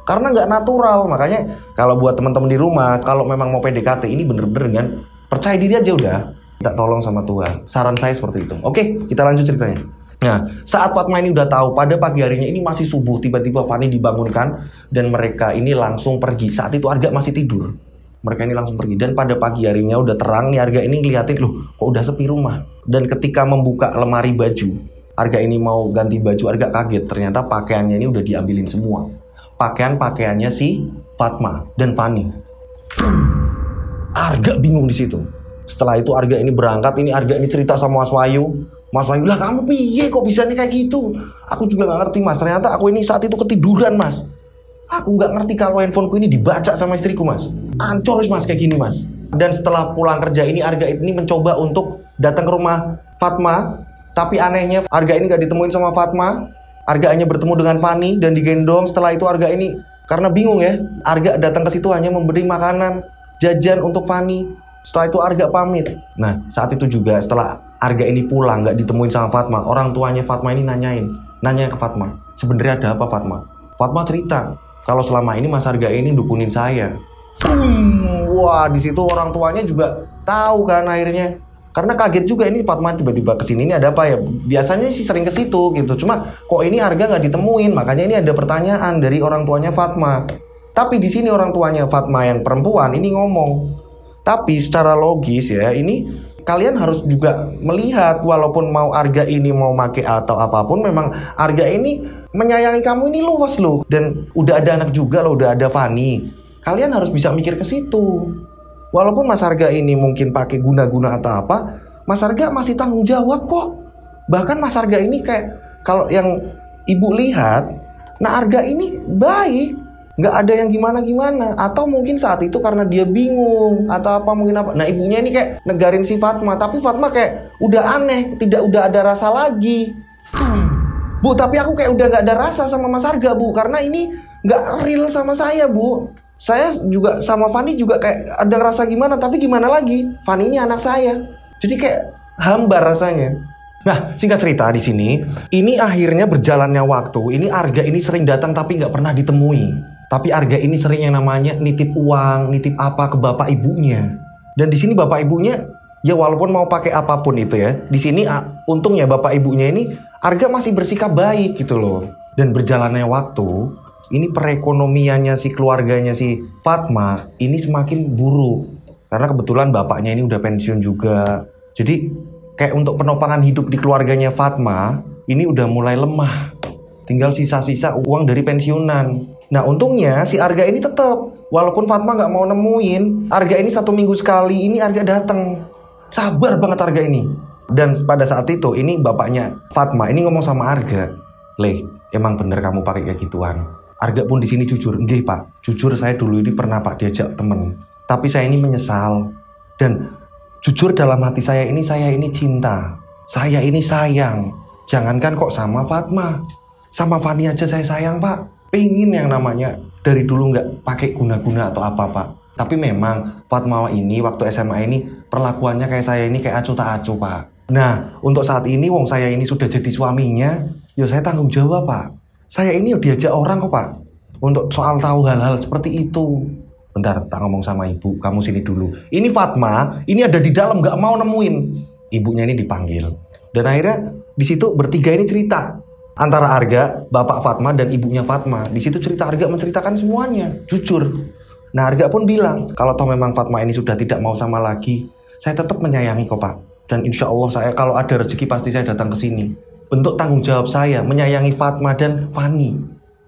Karena nggak natural. Makanya kalau buat teman-teman di rumah, kalau memang mau PDKT ini bener-bener kan, percaya diri aja udah. Minta tolong sama Tuhan. Saran saya seperti itu. Oke, kita lanjut ceritanya. Nah, saat Fatma ini udah tahu, pada pagi harinya ini masih subuh, tiba-tiba Fani dibangunkan dan mereka ini langsung pergi. Saat itu Arga masih tidur. Mereka ini langsung pergi. Dan pada pagi harinya udah terang nih, Arga ini ngeliatin, loh kok udah sepi rumah. Dan ketika membuka lemari baju, Arga ini mau ganti baju, Arga kaget. Ternyata pakaiannya ini udah diambilin semua. Pakaiannya si Fatma dan Fani. Arga bingung di situ. Setelah itu Arga ini berangkat, Arga ini cerita sama Mas Wahyu. Mas Wahyu, lah kamu piye kok bisa nih kayak gitu? Aku juga gak ngerti Mas, ternyata aku ini saat itu ketiduran Mas. Aku gak ngerti kalau handphoneku ini dibaca sama istriku Mas. Ancur Mas kayak gini Mas. Dan setelah pulang kerja ini, Arga ini mencoba untuk datang ke rumah Fatma. Tapi anehnya Arga ini gak ditemuin sama Fatma. Arga hanya bertemu dengan Fani dan digendong. Setelah itu Arga ini, karena bingung ya, Arga datang ke situ hanya memberi makanan, jajan untuk Fani. Setelah itu Arga pamit. Nah saat itu juga setelah Arga ini pulang gak ditemuin sama Fatma, orang tuanya Fatma ini nanya ke Fatma, sebenarnya ada apa Fatma? Fatma cerita kalau selama ini Mas Arga ini dukunin saya. Wah di situ orang tuanya juga tahu kan akhirnya, karena kaget juga ini Fatma tiba-tiba kesini, ini ada apa ya? Biasanya sih sering ke situ gitu, cuma kok ini Arga nggak ditemuin, makanya ini ada pertanyaan dari orang tuanya Fatma. Tapi di sini orang tuanya Fatma yang perempuan ini ngomong, tapi secara logis ya ini kalian harus juga melihat, walaupun mau Arga ini mau make atau apapun, memang Arga ini menyayangi kamu ini luas loh, dan udah ada anak juga loh, udah ada Fani. Kalian harus bisa mikir ke situ. Walaupun Mas Arga ini mungkin pakai guna-guna atau apa, Mas Arga masih tanggung jawab kok. Bahkan Mas Arga ini kayak, kalau yang ibu lihat, nah Arga ini baik, nggak ada yang gimana-gimana. Atau mungkin saat itu karena dia bingung atau apa, mungkin apa. Nah ibunya ini kayak negarin si Fatma, tapi Fatma kayak udah aneh, udah ada rasa lagi. Bu, tapi aku kayak udah nggak ada rasa sama Mas Arga Bu, karena ini nggak real sama saya Bu. Saya juga sama Fani juga kayak ada rasa gimana, tapi gimana lagi? Fani ini anak saya, jadi kayak hambar rasanya. Nah, singkat cerita di sini, ini akhirnya berjalannya waktu. Ini Arga ini sering datang tapi nggak pernah ditemui. Tapi Arga ini sering yang namanya nitip uang, nitip apa ke bapak ibunya. Dan di sini bapak ibunya, ya walaupun mau pakai apapun itu ya, di sini untungnya bapak ibunya ini Arga masih bersikap baik gitu loh. Dan berjalannya waktu, ini perekonomiannya si keluarganya si Fatma ini semakin buruk. Karena kebetulan bapaknya ini udah pensiun juga. Jadi kayak untuk penopangan hidup di keluarganya Fatma ini udah mulai lemah. Tinggal sisa-sisa uang dari pensiunan. Nah untungnya si Arga ini tetap, walaupun Fatma nggak mau nemuin, Arga ini 1 minggu sekali ini Arga datang. Sabar banget Arga ini. Dan pada saat itu ini bapaknya Fatma ini ngomong sama Arga, "Leh, emang bener kamu pakai kayak gituan?" Arga pun di sini jujur, "Nggih Pak, jujur saya dulu ini pernah Pak diajak temen, tapi saya ini menyesal. Dan jujur dalam hati saya ini cinta, saya ini sayang. Jangankan kok sama Fatma, sama Fani aja saya sayang Pak. Pengen yang namanya dari dulu nggak pakai guna-guna atau apa Pak. Tapi memang Fatma ini waktu SMA ini perlakuannya kayak saya ini kayak acuh tak acuh Pak. Nah untuk saat ini wong saya ini sudah jadi suaminya, ya saya tanggung jawab Pak. Saya ini diajak orang kok Pak, untuk soal tahu hal-hal seperti itu." "Bentar, tak ngomong sama ibu, kamu sini dulu." Ini Fatma, ini ada di dalam gak mau nemuin. Ibunya ini dipanggil. Dan akhirnya di situ bertiga ini cerita. Antara Arga, bapak Fatma dan ibunya Fatma. Di situ cerita Arga menceritakan semuanya, jujur. Nah Arga pun bilang, kalau toh memang Fatma ini sudah tidak mau sama lagi, saya tetap menyayangi kok Pak. Dan insya Allah saya kalau ada rezeki pasti saya datang ke sini. Bentuk tanggung jawab saya menyayangi Fatma dan Fani.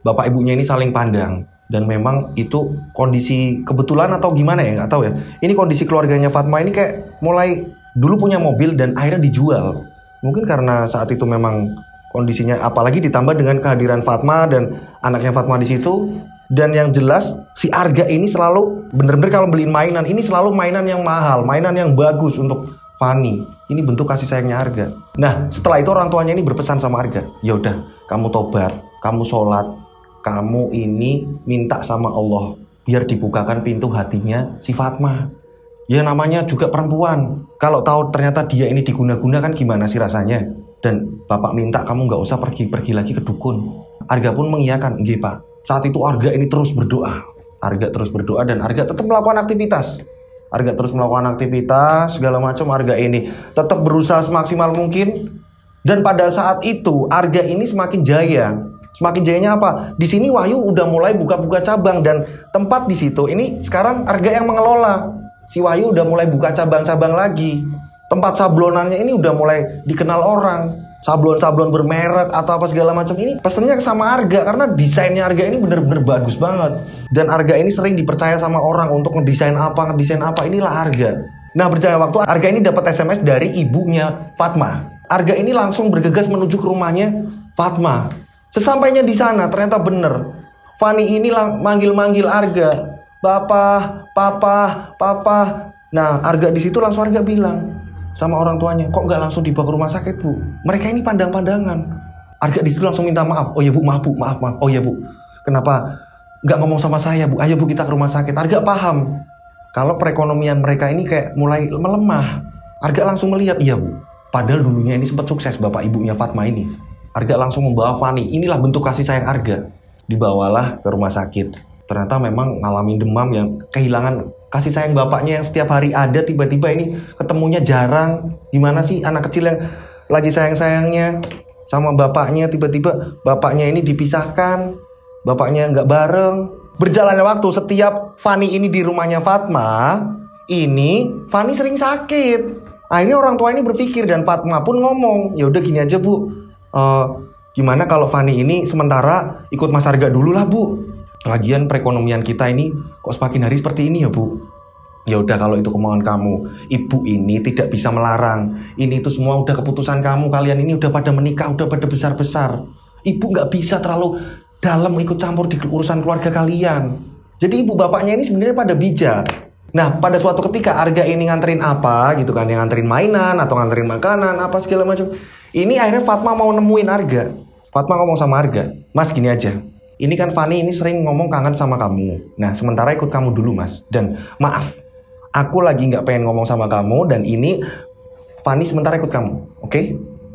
Bapak ibunya ini saling pandang. Dan memang itu kondisi kebetulan atau gimana ya, nggak tahu ya. Ini kondisi keluarganya Fatma ini kayak mulai dulu punya mobil dan akhirnya dijual. Mungkin karena saat itu memang kondisinya, apalagi ditambah dengan kehadiran Fatma dan anaknya Fatma di situ. Dan yang jelas si Arga ini selalu bener-bener kalau beliin mainan ini selalu mainan yang mahal, mainan yang bagus untuk Fani. Ini bentuk kasih sayangnya Arga. Nah setelah itu orang tuanya ini berpesan sama Arga, "Ya udah, kamu tobat, kamu sholat, kamu ini minta sama Allah biar dibukakan pintu hatinya si Fatma. Ya namanya juga perempuan, kalau tahu ternyata dia ini diguna-guna kan gimana sih rasanya. Dan bapak minta kamu nggak usah pergi lagi ke dukun." Arga pun mengiyakan, "Nggih Pak." Saat itu Arga ini terus berdoa. Arga terus berdoa dan Arga tetap melakukan aktivitas. Arga terus melakukan aktivitas segala macam. Arga ini tetap berusaha semaksimal mungkin. Dan pada saat itu Arga ini semakin jaya, Semakin jayanya apa? Di sini Wahyu udah mulai buka-buka cabang dan tempat di situ ini sekarang Arga yang mengelola. Si Wahyu udah mulai buka cabang-cabang lagi. Tempat sablonannya ini udah mulai dikenal orang. Sablon-sablon bermerek atau apa segala macam ini pesennya sama Arga karena desainnya Arga ini bener-bener bagus banget. Dan Arga ini sering dipercaya sama orang untuk ngedesain apa. Inilah Arga. Nah, berjalan waktu Arga ini dapat SMS dari ibunya Fatma. Arga ini langsung bergegas menuju ke rumahnya Fatma. Sesampainya di sana ternyata bener Fani ini manggil-manggil Arga, Papa, Papa, Papa. Nah, Arga di situ langsung Arga bilang sama orang tuanya, kok nggak langsung dibawa ke rumah sakit, Bu? Mereka ini pandang-pandangan. Arga di situ langsung minta maaf. Oh ya Bu, maaf Bu, maaf. Oh ya Bu, kenapa nggak ngomong sama saya Bu? Ayo Bu kita ke rumah sakit. Arga paham kalau perekonomian mereka ini kayak mulai melemah. Arga langsung melihat, iya Bu. Padahal dulunya ini sempat sukses bapak ibunya Fatma ini. Arga langsung membawa Fani. Inilah bentuk kasih sayang Arga. Dibawalah ke rumah sakit. Ternyata memang ngalamin demam yang kehilangan kasih sayang bapaknya yang setiap hari ada. Tiba-tiba ini ketemunya jarang. Gimana sih anak kecil yang lagi sayang-sayangnya sama bapaknya, tiba-tiba bapaknya ini dipisahkan. Bapaknya nggak bareng. Berjalannya waktu setiap Fani ini di rumahnya Fatma, ini Fani sering sakit. Akhirnya orang tua ini berpikir dan Fatma pun ngomong, ya udah gini aja Bu. Gimana kalau Fani ini sementara ikut Mas Arga dulu lah Bu. Lagian perekonomian kita ini kok semakin hari seperti ini ya Bu. Ya udah kalau itu kemauan kamu. Ibu ini tidak bisa melarang. Ini itu semua udah keputusan kamu. Kalian ini udah pada menikah, udah pada besar-besar. Ibu nggak bisa terlalu dalam ikut campur di urusan keluarga kalian. Jadi ibu bapaknya ini sebenarnya pada bijak. Nah, pada suatu ketika Arga ini nganterin apa gitu kan, yang nganterin mainan atau nganterin makanan apa segala macam. Ini akhirnya Fatma mau nemuin Arga. Fatma ngomong sama Arga, Mas gini aja. Ini kan Fani ini sering ngomong kangen sama kamu. Nah, sementara ikut kamu dulu Mas. Dan maaf, aku lagi nggak pengen ngomong sama kamu. Dan ini Fani sementara ikut kamu, oke?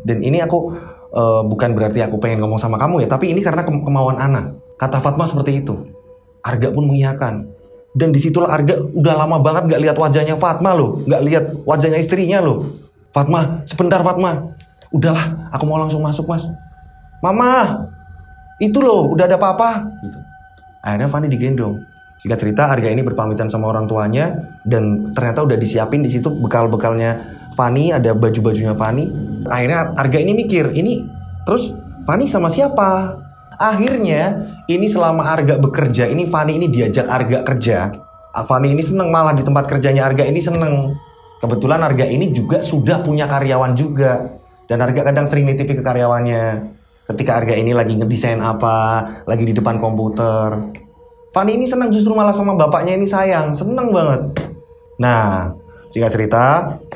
Dan ini aku bukan berarti aku pengen ngomong sama kamu ya. Tapi ini karena kemauan anak. Kata Fatma seperti itu. Arga pun mengiyakan. Dan disitulah Arga udah lama banget nggak lihat wajahnya Fatma loh. Nggak lihat wajahnya istrinya loh. Fatma, sebentar Fatma. Udahlah, aku mau langsung masuk Mas. Mama, itu loh, udah ada papa. Gitu. Akhirnya Fani digendong. Singkat cerita, Arga ini berpamitan sama orang tuanya dan ternyata udah disiapin di situ bekal-bekalnya Fani, ada baju-bajunya Fani. Akhirnya Arga ini mikir, ini terus Fani sama siapa? Akhirnya ini selama Arga bekerja, ini Fani ini diajak Arga kerja. Fani ini seneng malah di tempat kerjanya Arga ini seneng. Kebetulan Arga ini juga sudah punya karyawan juga. Dan Arga kadang sering nitipin ke karyawannya. Ketika Arga ini lagi ngedesain apa, lagi di depan komputer. Fani ini senang justru malah sama bapaknya ini sayang, seneng banget. Nah, singkat cerita,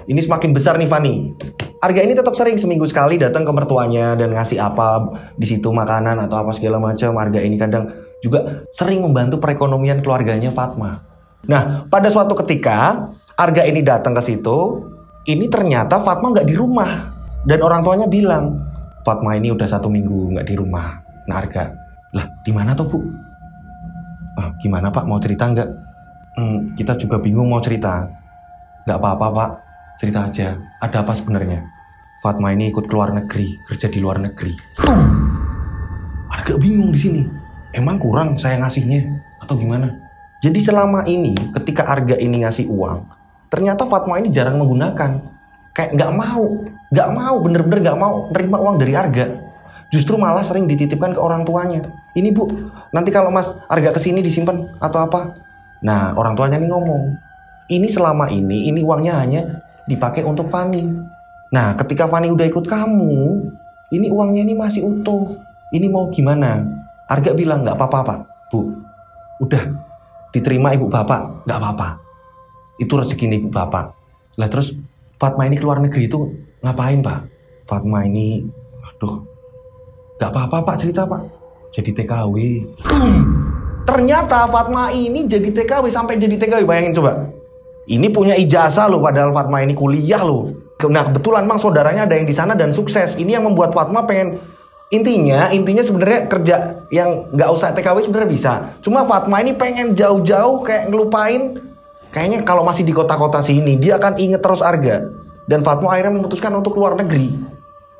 ini semakin besar nih Fani. Arga ini tetap sering seminggu sekali datang ke mertuanya dan ngasih apa di situ makanan atau apa segala macam. Arga ini kadang juga sering membantu perekonomian keluarganya Fatma. Nah, pada suatu ketika Arga ini datang ke situ, ini ternyata Fatma nggak di rumah. Dan orang tuanya bilang, Fatma ini udah 1 minggu nggak di rumah. Nah Arga, lah di mana tuh Bu? Gimana Pak, mau cerita nggak? Kita juga bingung mau cerita. Nggak apa-apa Pak, cerita aja. Ada apa sebenarnya? Fatma ini ikut keluar negeri, kerja di luar negeri. Arga bingung di sini. Emang kurang saya ngasihnya atau gimana? Jadi selama ini ketika Arga ini ngasih uang, ternyata Fatma ini jarang menggunakan. Kayak nggak mau, bener-bener nggak mau nerima uang dari Arga. Justru malah sering dititipkan ke orang tuanya. Ini Bu, nanti kalau Mas Arga kesini disimpan atau apa. Nah, orang tuanya ini ngomong, ini selama ini uangnya hanya dipakai untuk Fani. Nah, ketika Fani udah ikut kamu, ini uangnya ini masih utuh. Ini mau gimana? Arga bilang, nggak apa-apa Pak, Bu. Udah, diterima ibu bapak, nggak apa-apa. Itu rezeki ibu bapak. Lah terus, Fatma ini keluar negeri itu ngapain Pak? Fatma ini, aduh, gak apa-apa Pak, cerita Pak. Jadi TKW. Ternyata Fatma ini jadi TKW, sampai jadi TKW, bayangin coba. Ini punya ijazah loh, padahal Fatma ini kuliah loh. Nah kebetulan Mang saudaranya ada yang di sana dan sukses. Ini yang membuat Fatma pengen, intinya sebenarnya kerja yang gak usah TKW sebenarnya bisa. Cuma Fatma ini pengen jauh-jauh kayak ngelupain. Kayaknya kalau masih di kota-kota sini, dia akan inget terus Arga. Dan Fatma akhirnya memutuskan untuk keluar negeri.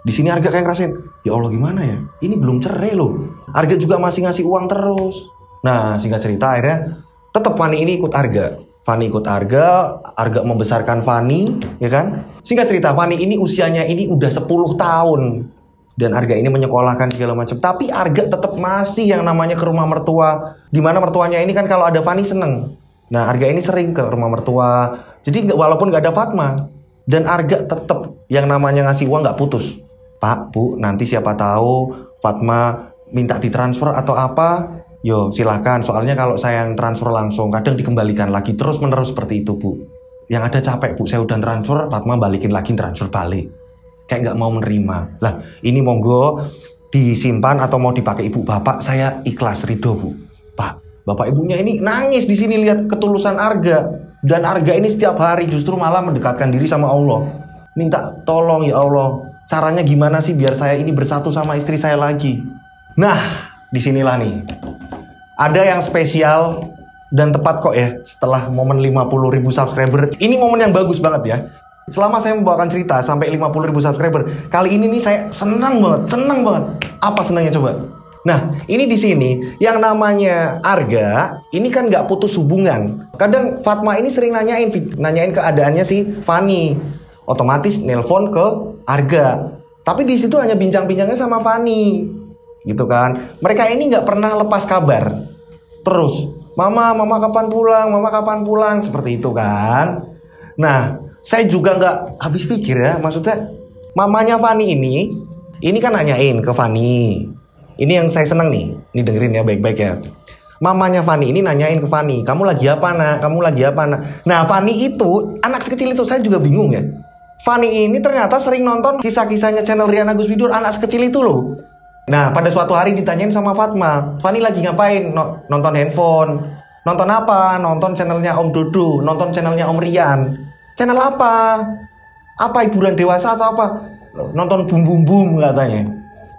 Di sini Arga kayak ngerasain, ya Allah gimana ya? Ini belum cerai loh. Arga juga masih ngasih uang terus. Nah, singkat cerita akhirnya tetap Fani ini ikut Arga. Fani ikut Arga membesarkan Fani, ya kan? Singkat cerita, Fani ini usianya ini udah 10 tahun. Dan Arga ini menyekolahkan segala macam. Tapi Arga tetap masih yang namanya ke rumah mertua. Dimana mertuanya ini kan kalau ada Fani seneng. Nah, Arga ini sering ke rumah mertua. Jadi walaupun nggak ada Fatma. Dan Arga tetap yang namanya ngasih uang nggak putus. Pak, Bu, nanti siapa tahu Fatma minta ditransfer atau apa. Yo, silahkan. Soalnya kalau saya yang transfer langsung, kadang dikembalikan lagi. Terus menerus seperti itu, Bu. Yang ada capek, Bu. Saya udah transfer, Fatma balikin lagi, transfer balik. Kayak nggak mau menerima. Lah, ini monggo disimpan atau mau dipakai ibu bapak, saya ikhlas ridho, Bu. Pak, bapak ibunya ini nangis di sini lihat ketulusan Arga. Dan Arga ini setiap hari justru malah mendekatkan diri sama Allah. Minta tolong ya Allah, caranya gimana sih biar saya ini bersatu sama istri saya lagi. Nah, disinilah nih. Ada yang spesial dan tepat kok ya setelah momen 50.000 subscriber. Ini momen yang bagus banget ya. Selama saya membawakan cerita sampai 50.000 subscriber, kali ini nih saya senang banget. Apa senangnya coba? Nah, ini di sini yang namanya Arga, ini kan nggak putus hubungan. Kadang Fatma ini sering nanyain keadaannya si Fani. Otomatis nelpon ke Arga. Tapi di situ hanya bincang-bincangnya sama Fani. Gitu kan. Mereka ini nggak pernah lepas kabar. Terus, Mama kapan pulang? Seperti itu kan. Nah, saya juga nggak habis pikir ya, maksudnya mamanya Fani ini kan nanyain ke Fani. Ini yang saya seneng nih, ini dengerin ya baik-baik ya. Mamanya Fani ini nanyain ke Fani, kamu lagi apa nak? Nah, Fani itu, anak sekecil itu saya juga bingung ya. Fani ini ternyata sering nonton kisah-kisahnya channel Rian Agus Widur, anak sekecil itu loh. Nah, pada suatu hari ditanyain sama Fatma, Fani lagi ngapain? Nonton handphone. Nonton apa? Nonton channelnya Om Dodo, nonton channelnya Om Rian. Channel apa? Apa hiburan dewasa atau apa? Nonton Bum Bum Bum katanya.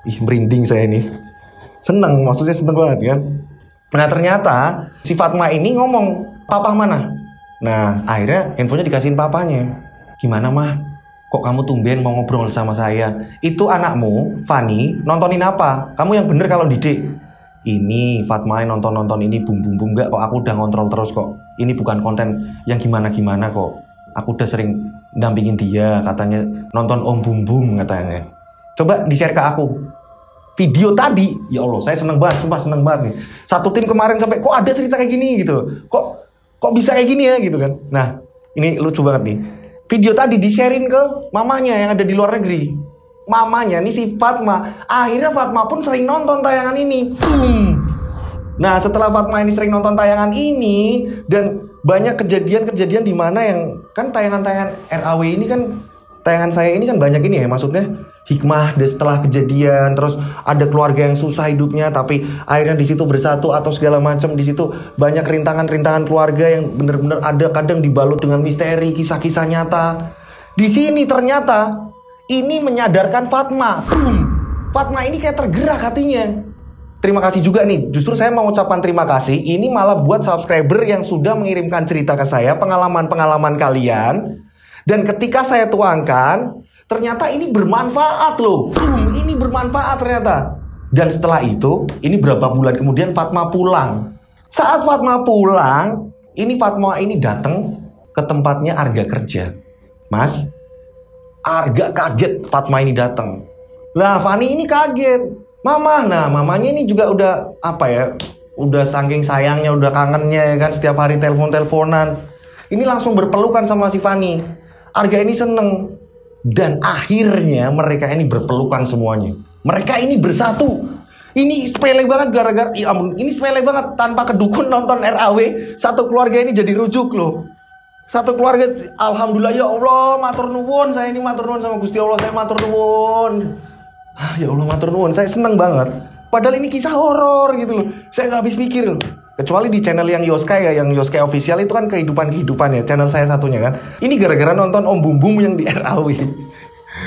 Ih, merinding saya nih. Seneng, maksudnya seneng banget kan. Nah, ternyata si Fatma ini ngomong, papa mana? Nah, akhirnya handphonenya dikasihin papanya. Gimana mah? Kok kamu tumben mau ngobrol sama saya? Itu anakmu, Fani, nontonin apa? Kamu yang bener kalau didik. Ini Fatma nonton ini Bum Bum Bum. Enggak kok, aku udah ngontrol terus kok. Ini bukan konten yang gimana-gimana kok. Aku udah sering dampingin dia, katanya nonton Om Bum Bum katanya. Coba di-share ke aku. Video tadi, ya Allah, saya seneng banget, sumpah seneng banget nih. Satu tim kemarin sampai, kok ada cerita kayak gini gitu. Kok bisa kayak gini ya gitu kan. Nah, ini lucu banget nih. Video tadi di-sharein ke mamanya yang ada di luar negeri. Mamanya nih si Fatma. Akhirnya Fatma pun sering nonton tayangan ini. Nah, setelah Fatma ini sering nonton tayangan ini dan banyak kejadian-kejadian di mana yang kan tayangan-tayangan RAW ini kan, tayangan saya ini kan banyak ini ya, maksudnya hikmah setelah kejadian, terus ada keluarga yang susah hidupnya tapi akhirnya di situ bersatu atau segala macam. Di situ banyak rintangan-rintangan keluarga yang benar-benar ada, kadang dibalut dengan misteri, kisah-kisah nyata. Di sini ternyata ini menyadarkan Fatma. Fatma ini kayak tergerak hatinya. Terima kasih juga nih, justru saya mau ucapkan terima kasih. Ini malah buat subscriber yang sudah mengirimkan cerita ke saya, pengalaman-pengalaman kalian. Dan ketika saya tuangkan, ternyata ini bermanfaat loh. Ini bermanfaat ternyata. Dan setelah itu, ini berapa bulan kemudian Fatma pulang. Saat Fatma pulang, ini Fatma ini datang ke tempatnya Arga kerja. Mas, Arga kaget Fatma ini datang. Lah, Fani ini kaget. Mama, nah mamanya ini juga udah apa ya, udah saking sayangnya, udah kangennya ya kan, setiap hari telepon-teleponan. Ini langsung berpelukan sama si Fani. Arga ini seneng. Dan akhirnya mereka ini berpelukan semuanya. Mereka ini bersatu. Ini sepele banget gara-gara, ya ampun, ini sepele banget. Tanpa kedukun nonton RAW, satu keluarga ini jadi rujuk loh. Satu keluarga, alhamdulillah ya Allah, matur nuwun. Saya ini matur nuwun sama Gusti Allah, saya matur nuwun. Ya Allah, matur nuwun, saya seneng banget. Padahal ini kisah horor gitu loh. Saya nggak habis pikir loh. Kecuali di channel yang Yoska ya, yang Yoska official itu kan kehidupan ya, channel saya satunya kan. Ini gara-gara nonton Om Bum Bum yang di RAW.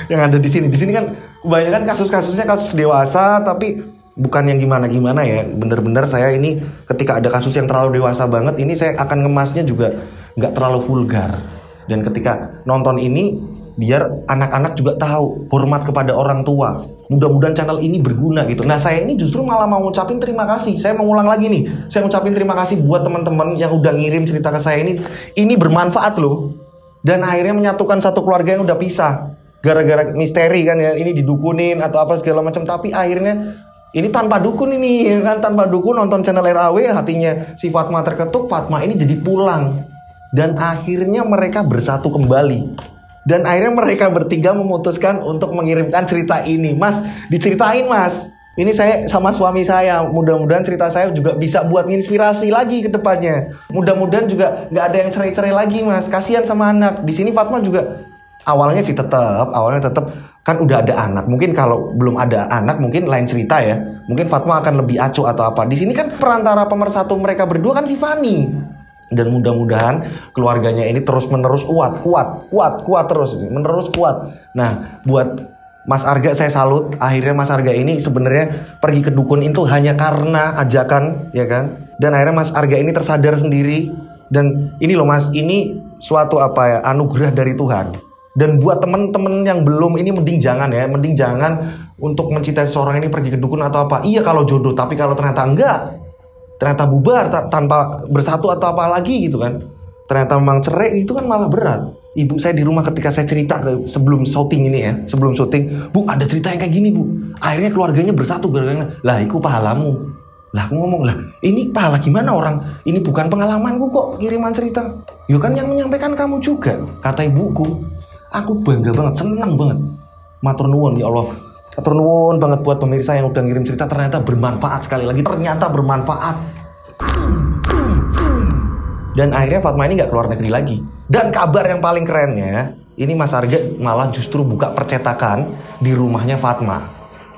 Yang ada di sini. Di sini kan kebanyakan kasus-kasusnya kasus dewasa, tapi bukan yang gimana-gimana ya. Bener-bener saya ini ketika ada kasus yang terlalu dewasa banget, ini saya akan ngemasnya juga nggak terlalu vulgar. Dan ketika nonton ini, biar anak-anak juga tahu hormat kepada orang tua. Mudah-mudahan channel ini berguna gitu. Nah, saya ini justru malah mau ngucapin terima kasih. Saya mau ulang lagi nih. Saya ngucapin terima kasih buat teman-teman yang udah ngirim cerita ke saya ini. Ini bermanfaat loh. Dan akhirnya menyatukan satu keluarga yang udah pisah. Gara-gara misteri kan ya, ini didukunin atau apa segala macam. Tapi akhirnya ini tanpa dukun ini kan, tanpa dukun nonton channel RAW, hatinya si Fatma terketuk, Fatma ini jadi pulang. Dan akhirnya mereka bersatu kembali. Dan akhirnya mereka bertiga memutuskan untuk mengirimkan cerita ini. Mas, diceritain mas. Ini saya sama suami saya. Mudah-mudahan cerita saya juga bisa buat inspirasi lagi ke depannya. Mudah-mudahan juga nggak ada yang cerai-cerai lagi mas. Kasihan sama anak. Di sini Fatma juga awalnya tetap kan udah ada anak. Mungkin kalau belum ada anak mungkin lain cerita ya. Mungkin Fatma akan lebih acuh atau apa. Di sini kan perantara pemersatu mereka berdua kan si Fani. Dan mudah-mudahan keluarganya ini terus-menerus kuat terus, menerus kuat. Nah, buat Mas Arga saya salut. Akhirnya Mas Arga ini sebenarnya pergi ke dukun itu hanya karena ajakan, ya kan? Dan akhirnya Mas Arga ini tersadar sendiri. Dan ini loh Mas, ini suatu apa ya, anugerah dari Tuhan. Dan buat temen-temen yang belum ini mending jangan untuk mencintai seseorang ini pergi ke dukun atau apa. Iya kalau jodoh, tapi kalau ternyata enggak, ternyata bubar tanpa bersatu atau apa lagi gitu kan, ternyata memang cerai, itu kan malah berat. Ibu saya di rumah ketika saya cerita sebelum syuting ini ya, sebelum syuting, Bu ada cerita yang kayak gini Bu, akhirnya keluarganya bersatu gara-gara, lah itu pahalamu. Lah aku ngomong, lah ini pahala gimana orang, ini bukan pengalamanku kok kiriman cerita, yuk kan yang menyampaikan kamu juga, kata ibuku. Aku bangga banget, senang banget, matur nuwun ya Allah. Matur nuwun banget buat pemirsa yang udah ngirim cerita, ternyata bermanfaat. Sekali lagi ternyata bermanfaat. Dan akhirnya Fatma ini nggak keluar negeri lagi. Dan kabar yang paling kerennya, ini Mas Arga malah justru buka percetakan di rumahnya Fatma.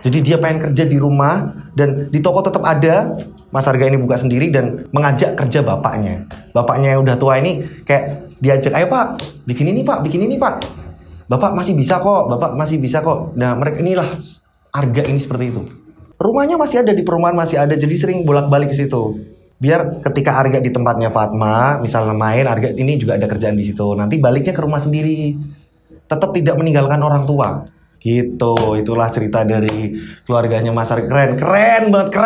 Jadi dia pengen kerja di rumah dan di toko tetap ada. Mas Arga ini buka sendiri dan mengajak kerja bapaknya. Bapaknya yang udah tua ini kayak diajak, ayo Pak, bikin ini Pak. Bapak masih bisa kok. Nah mereka inilah Arga ini seperti itu. Rumahnya masih ada di perumahan, masih ada, jadi sering bolak-balik ke situ. Biar ketika Arga di tempatnya Fatma, misalnya main, Arga ini juga ada kerjaan di situ. Nanti baliknya ke rumah sendiri. Tetap tidak meninggalkan orang tua. Gitu, itulah cerita dari keluarganya Mas Arga. Keren banget.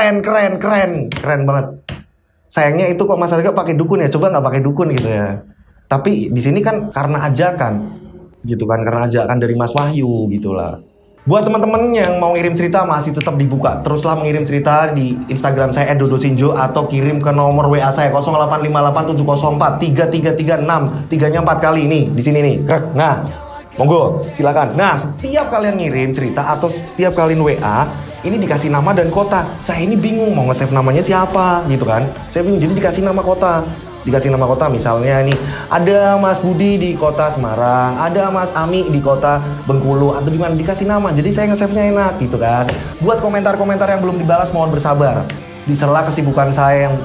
Sayangnya itu kok Mas Arga pakai dukun ya, coba nggak pakai dukun gitu ya. Tapi di sini kan karena ajakan. Gitu kan, karena ajakan dari Mas Wahyu gitulah. Buat teman-teman yang mau ngirim cerita masih tetap dibuka. Teruslah mengirim cerita di Instagram saya @dodosinjo atau kirim ke nomor WA saya 08557043336. Tiganya 4 kali ini di sini nih. Nah, monggo silakan. Nah, setiap kalian ngirim cerita atau setiap kalian WA, ini dikasih nama dan kota. Saya ini bingung mau nge-save namanya siapa gitu kan. Saya bingung, jadi dikasih nama kota. Misalnya nih ada Mas Budi di kota Semarang, ada Mas Ami di kota Bengkulu atau di mana, dikasih nama, jadi saya nge-save-nya enak gitu kan. Buat komentar-komentar yang belum dibalas mohon bersabar. Di sela kesibukan saya yang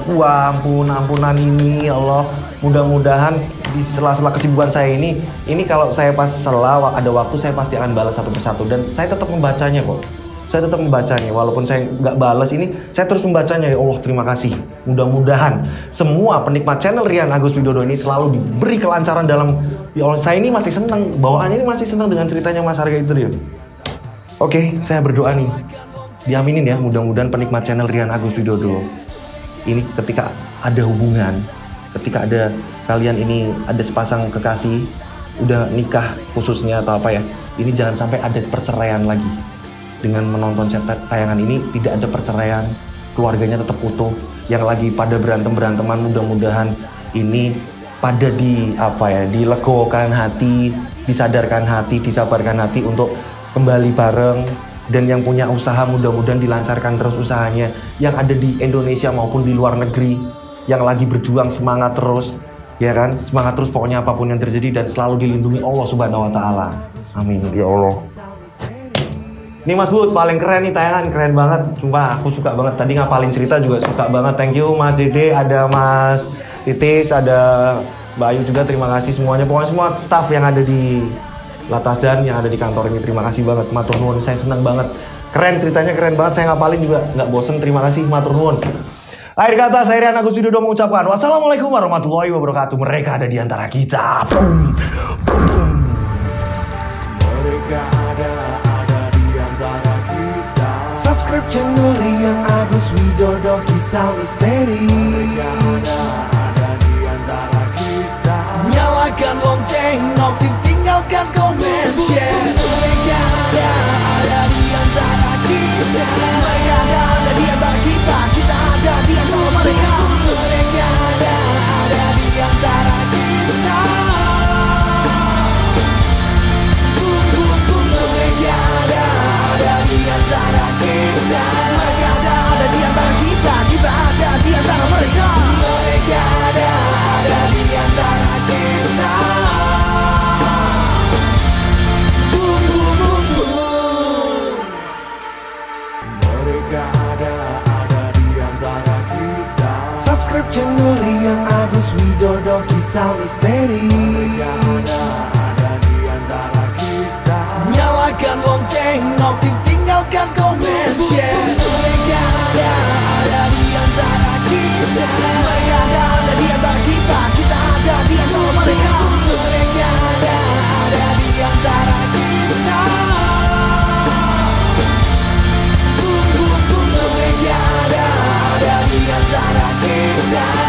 ampunan ini ya Allah, mudah-mudahan di sela-sela kesibukan saya ini kalau saya pas ada waktu saya pasti akan balas satu persatu dan saya tetap membacanya kok. Saya tetap membacanya, walaupun saya nggak balas ini, saya terus membacanya. Ya Allah, terima kasih. Mudah-mudahan semua penikmat channel Rian Agus Widodo ini selalu diberi kelancaran dalam. Ya Allah, saya ini masih senang, bawaannya ini masih senang dengan ceritanya Mas Arga itu dia. Oke, saya berdoa nih, diaminin ya, mudah-mudahan penikmat channel Rian Agus Widodo ini ketika ada hubungan, ketika ada kalian ini ada sepasang kekasih, udah nikah khususnya atau apa ya, ini jangan sampai ada perceraian lagi. Dengan menonton tayangan ini tidak ada perceraian, keluarganya tetap utuh. Yang lagi pada berantem-beranteman mudah-mudahan ini pada dilegokan hati, disadarkan hati, disabarkan hati untuk kembali bareng. Dan yang punya usaha mudah-mudahan dilancarkan terus usahanya. Yang ada di Indonesia maupun di luar negeri, yang lagi berjuang semangat terus, ya kan? Semangat terus pokoknya apapun yang terjadi dan selalu dilindungi Allah Subhanahu wa taala. Amin ya Allah. Ini Mas Bud, paling keren nih tayangan, keren banget. Sumpah aku suka banget, tadi ngapalin cerita juga suka banget. Thank you Mas Dede, ada Mas Titis, ada Mbak Ayu juga, terima kasih semuanya. Pokoknya semua staff yang ada di Latazan, yang ada di kantor ini, terima kasih banget. Matur nuwun, saya senang banget. Keren ceritanya, keren banget, saya ngapalin juga nggak bosen, terima kasih, matur nuwun. Akhir kata, saya Rian Agus Widodo mengucapkan wassalamualaikum warahmatullahi wabarakatuh. Mereka ada di antara kita. Boom. Boom. Subscribe channel Rian Agus Widodo Kisah Misteri. Ada di antara kita. Nyalakan lonceng, notif, tinggalkan komen, share. Mereka ada di antara kita. Mereka ada di antara kita. Kita ada di antara mereka. Mereka ada di antara kita. Mereka ada di antara kita. Mereka ada di antara kita. Kita ada di antara mereka. Mereka ada di antara kita. Mereka ada di antara kita. Subscribe channel Rian Agus Widodo Kisah Misteri. Mereka ada di antara kita. Nyalakan lonceng, notif, tinggalkan komen, share. Mereka ada di antara kita. Mereka ada di antara kita. Kita ada di antara mereka. Mereka ada di antara kita. Mereka ada di antara kita.